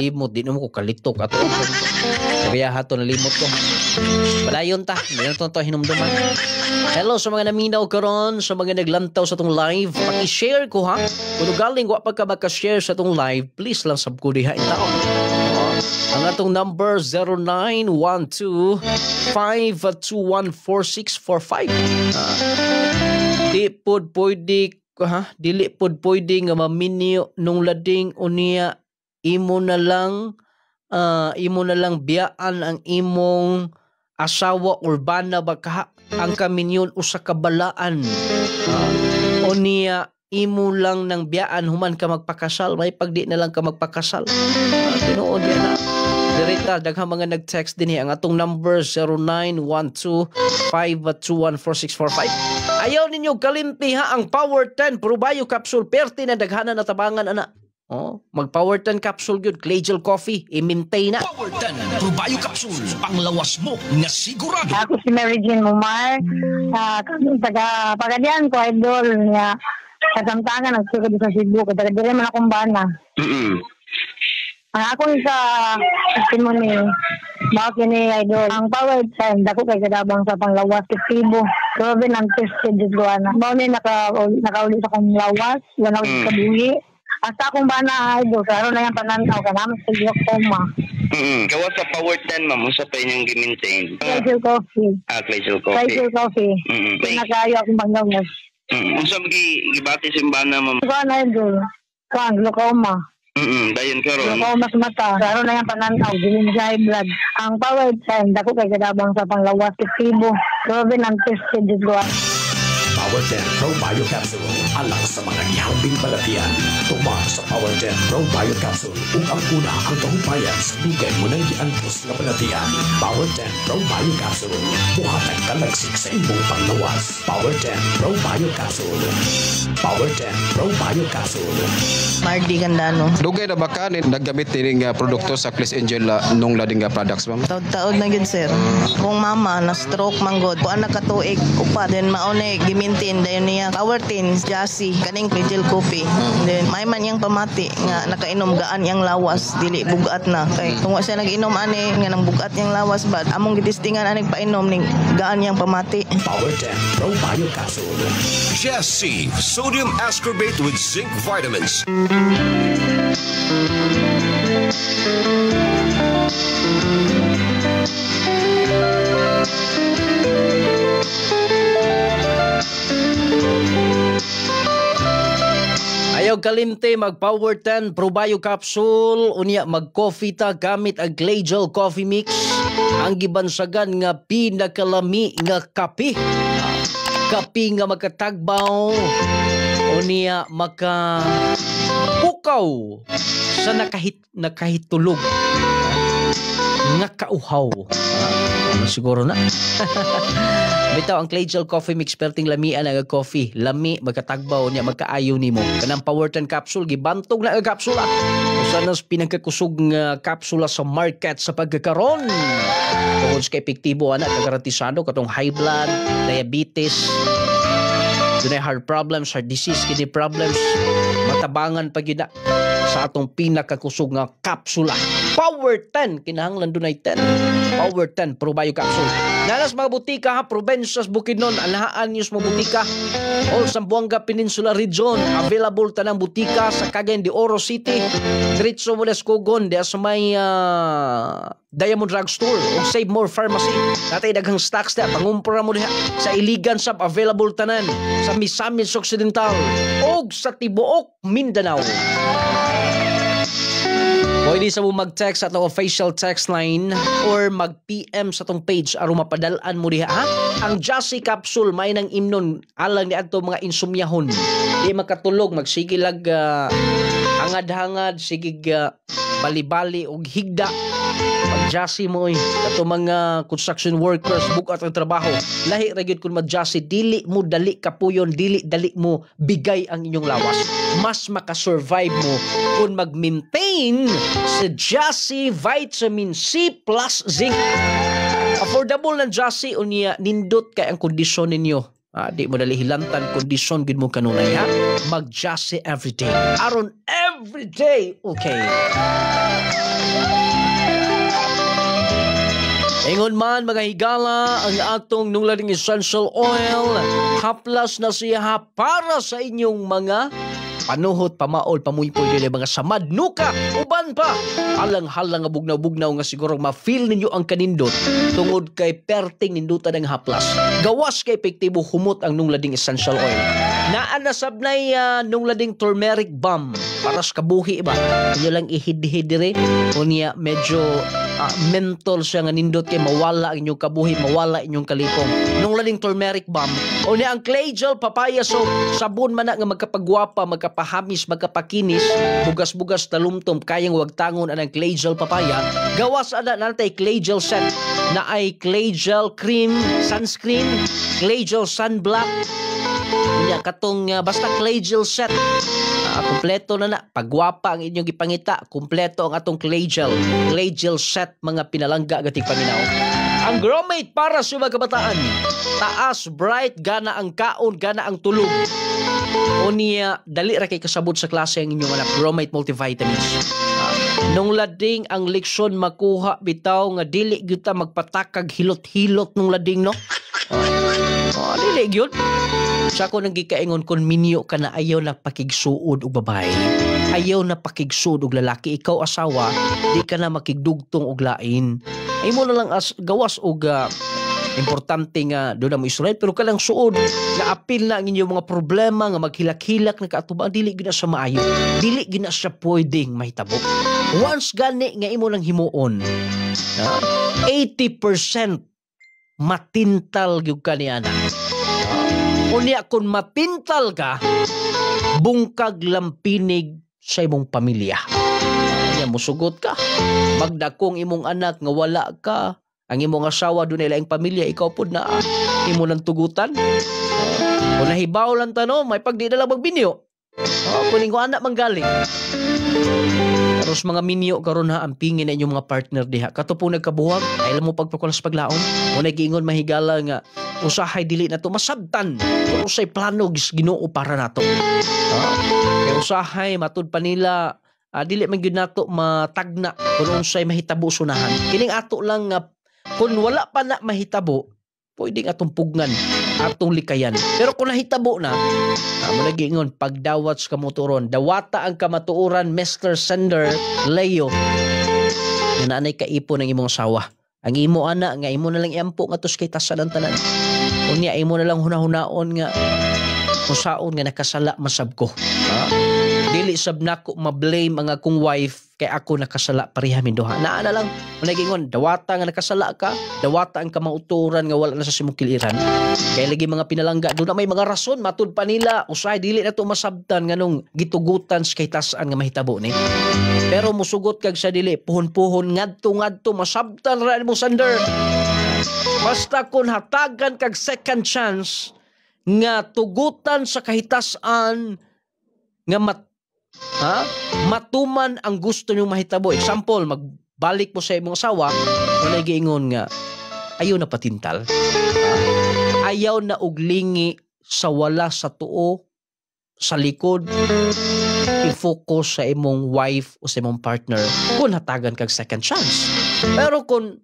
limot. Di naman ko kalitok ato. Kaya hato na limot ko. Padayon ta. Mayroon to hinumduman. Hello sa mga naminaw karon, sa mga naglantaw sa tong live. Paki-share ko ha. Kung galing wa pa ka maka-share sa tong live, please lang sab ko diha itaw. Ang atong number 0912-521-4645. Dili pod pwede nga maminyo nung lading unia imo na lang biyaan ang imong asawa urbana baka ang kaminyon usa ka balaan. Unia imo lang ng biyaan human ka magpakasal, may pagdi na lang ka magpakasal. Tinuod yan na. Direta, daghang mga nag-text din ang atong number 0912-521-4645. Ayaw ninyo kalimpi ha ang Power 10 Probayo Capsule. Perti na daghanan na tabangan, ana. Mag Power 10 Capsule yun. Clay Gel Coffee, i-maintain na. Power 10 Probayo Capsule. Panglawas mo na sigurado. Ako si Mary Jean Mumar. Taga-pagadian ko, idol niya. Kasamtangan, nagsigod sa Cebu. Taga-dire man akong bana. Ang akong sa testimony, bakit ni idol, ang Power 10, dako kay kadabang sa panglawas, efektibo. Grabe ng tested dito na. Bawa nakauli sa akong lawas, wala ko sa kabuhi. Hasta akong bana idol, karoon na yung pananaw ka naman sa glaucoma. Gawa sa Power 10, ma'am, usa pa inyong gi-maintain. Clay Gel Coffee. Clay Gel Coffee. Clay Gel Coffee. Nakayo akong panglawas. Unsa gibati simbana, ma'am? Ikaw na idol, kang glaucoma. Dayon karon. Glaucoma sa mata, karoon na yung pananaw, dilim sa high blood. Ang Power 10, dako kay kadabang sa panglawas, efektibo. Grabe ng tested dito. Power 10 Pro Bio Capsule. Alang sa mga gihambing balatian. Tuma sa Power 10 Pro Bio Capsule. Ug ang una ang kahupayan sa dugay mo nang giantos na balatian. Power 10 Pro Bio Capsule. Buhatag kalagsik sa imong panglawas. Power 10 Pro Bio Capsule. Power 10 Pro Bio Capsule. Mardi Gandano. Dugay na ba ka naggamit din produkto sa Clis Angel nung lading products, ma'am? Taod na gid sir. Kung mama na stroke manggod, kuan na katuig upa then maone gimintin dayon niya Power 10 Jassy kaning Clay Gel Coffee. Then may man yang pamati nga nakainom gaan yang lawas dili bugat na kay kung wa siya nag-inom ani nga nang bugat yang lawas bad among gitistingan ani painom ning gaan yang pamati. Power 10 Pro Bio Capsule. Jassy Sodium Ascorbate with Zinc Vitamins. Ayaw kalimte mag Power 10 Probayo Capsule unya mag coffee ta gamit ang Clay Gel Coffee Mix ang gibansagan nga pinakalami nga kape nga makatagbaw unya maka pukaw sa nakahitulog nga kauhaw. Siguro na. Bitaw ang Clay Gel Coffee Mix perting lamian ang coffee. Lami magkatagbaw niya magkaayo nimo. Kanang Power 10 capsule gibantog na ang kapsula. Usa na pinagkakusog nga kapsula sa market sa pagkakaron. Tungod sa epektibo ana kagarantisado katong high blood, diabetes, dunay heart problems, heart disease, kidney problems, matabangan pag yun sa atong pinakakusog nga kapsula. Power 10, kinahanglan dunay 10. Power 10 Probayo Capsule. Nalas mga butika ha, Provincias Bukidnon, anahaan news mga butika. All Zamboanga Peninsula Region, available tanang butika sa Cagayan de Oro City. Diretso mo Escogon, diya sa may Diamond Drugstore o Save More Pharmacy. Natay daghang stocks na pangumpara mo diha sa Iligan Sub, available tanan sa Misamis Occidental o sa Tibuok, Mindanao. Pwede sa mo mag-text sa itong official text line or mag-PM sa itong page aron mapadalaan mo diha ha? Ang Jassy Capsule may nang imnon alang ni adto mga insomyahon. Di makatulog, magsigilag hangad-hangad, sigig bali-bali og higda. Pag Jassy mo ato mga construction workers bukat ang trabaho. Lahi ra gyud kun mag-Jassy, dili mo dali kapuyon, dili dali mo bigay ang inyong lawas. Mas makasurvive mo kung mag-maintain sa Jassy Vitamin C plus Zinc. Affordable ng Jassy unya nindot kay ang kondisyon ninyo. Di mo dali hilantan kondisyon gid mo kanunay ha. Mag-jase everyday. Aron everyday. Okay. Ingon man mga higala ang atong nunglading essential oil. Haplas na siya para sa inyong mga panuhot, pamaol, pamuypoy dili mga samad, nuka, uban pa. Halang-halang nga bugnaw-bugnaw nga siguro ma-feel ninyo ang kanindot tungod kay perting nindutan ng haplas. Gawas kay epektibo humot ang nunglading essential oil. Naanasab na nunglading turmeric balm para sa kabuhi ba. Inyo lang ihid-hidire o niya medyo mentol siya nga nindot kay mawala ang inyong kabuhi, mawala inyong kalipong. Nunglading turmeric balm o niya ang clay gel papaya soap, sabon man na nga magkapagwapa, magkapahamis, magkapakinis, bugas-bugas talumtom, kayang wagtangon anang clay gel papaya. Gawas ana natay clay gel set na ay clay gel cream, sunscreen, clay gel sunblock. Nya katong basta clay gel set. Kompleto na pagwapa ang inyong gipangita, kompleto ang atong clay gel set mga pinalangga gating paminaw. Ang Gromate para sa mga kabataan, taas, bright, gana ang kaon, gana ang tulog. O niya, dali ra kay kasabot sa klase ang inyong anak, Gromate multivitamins. Nung lading ang leksyon makuha bitaw nga dili gyud ta magpatakag hilot-hilot nung lading no. Dili gyud. Sa ako nang gikaingon kon minyo ka na ayaw na pakigsuod og babae. Ayaw na pakigsuod og lalaki. Ikaw asawa, di ka na makigdugtong og lain. Ay mo na lang gawas og importante nga doon na mo isulay pero kalang suod na apil na ang inyong mga problema nga maghilak-hilak na kaatubang dili gina sa maayo. Dili gina siya pwedeng mahitabo. Once gani nga imo lang himuon, 80% matintal gyud ka niya na. Unya kung mapintal ka, bungkag lampinig sa imong pamilya. Unya musugot ka, magdakong imong anak nga wala ka, ang imong asawa doon nila ang pamilya, ikaw po na imo lang tugutan. Kung nahibaw lang tanong, may pagdi na lang magbinyo. Kuning ko anak manggaling. Tapos mga minyo karon ha, ang pingin na inyong mga partner diha. Kato po nagkabuhag, ay alam mo pagpakulas paglaon. Kung nagiingon mahigala nga, usahay dili na to masabtan. Kung usay plano Ginoo para nato. Kaya usahay matud pa nila, dili man gyud nato matagna kung usay mahitabo sunahan. Kining ato lang nga kung wala pa na mahitabo, pwedeng atong pugnan, atong likayan. Pero kung nahitabo na, mo nagiingon pagdawat sa kamotoron, dawata ang kamatuoran Mr. Sender Leo. Nanay kaipo ng imong asawa. Ang imo ana nga imo na lang iampo nga tos kay tasan ang tanan. Unya imo na lang hunahunaon nga usaon nga nakasala masab ko. Dili sab nako ma-blame ang akong wife kay ako nakasala pareha min duha. Naa na lang nagingon dawata nga nakasala ka, dawata ang kamauturan nga wala na sa simong kiliran. Kay lagi mga pinalangga do na may mga rason matud pa nila usay dili na to masabtan nganong gitugutan sa kay tasan nga mahitabo ni. Pero musugot kag sa dili puhon-puhon ngadto masabtan ra mo Sander. Basta kun hatagan kag second chance nga tugutan sa kahitasan nga matuman ang gusto niyong mahitabo. Example, magbalik mo sa imong asawa, wala giingon nga ayaw na patintal. Ayaw na uglingi sa wala sa tuo, sa likod. I-focus sa imong wife o sa imong partner kung hatagan kag second chance. Pero kung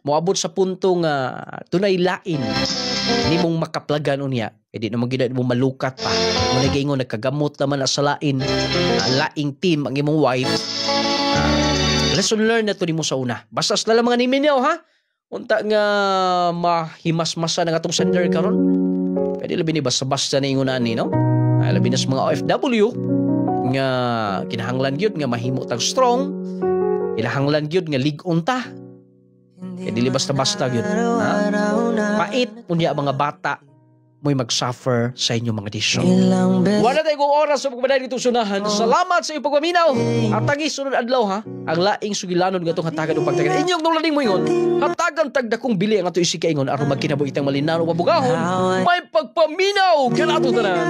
moabot sa punto nga tunay lain nimong makaplagan unya, di naman gina mo malukat pa. Muna giingon nagkagamot naman na sa laing team ang imong wife. Lesson learned na to nimo sa una. Basta sa mga niminyaw ha. Unta nga mahimasmasa na atong sender karon. Pwede labi ni basta-basta na ingon ani no. Ay labi na sa mga OFW nga kinahanglan gyud nga mahimo tag strong. Kinahanglan gyud nga lig-on ta. Kaya dili basta-basta gyud. Pait unya mga bata mo'y mag-suffer sa inyong mga desisyon. Wala tayong oras sa pagpaday dito sunahan. Salamat sa iyong pagpaminaw. At tagi sunod adlaw ha. Ang laing sugilanon nga itong hatagan o pagtagan. Inyong nulaning mo ingon. Hatagan tagdakong bili ang ato isika ingon. Aron magkinabuhi itang malinaw o mabugahon. May pagpaminaw. Kaya nato tanan.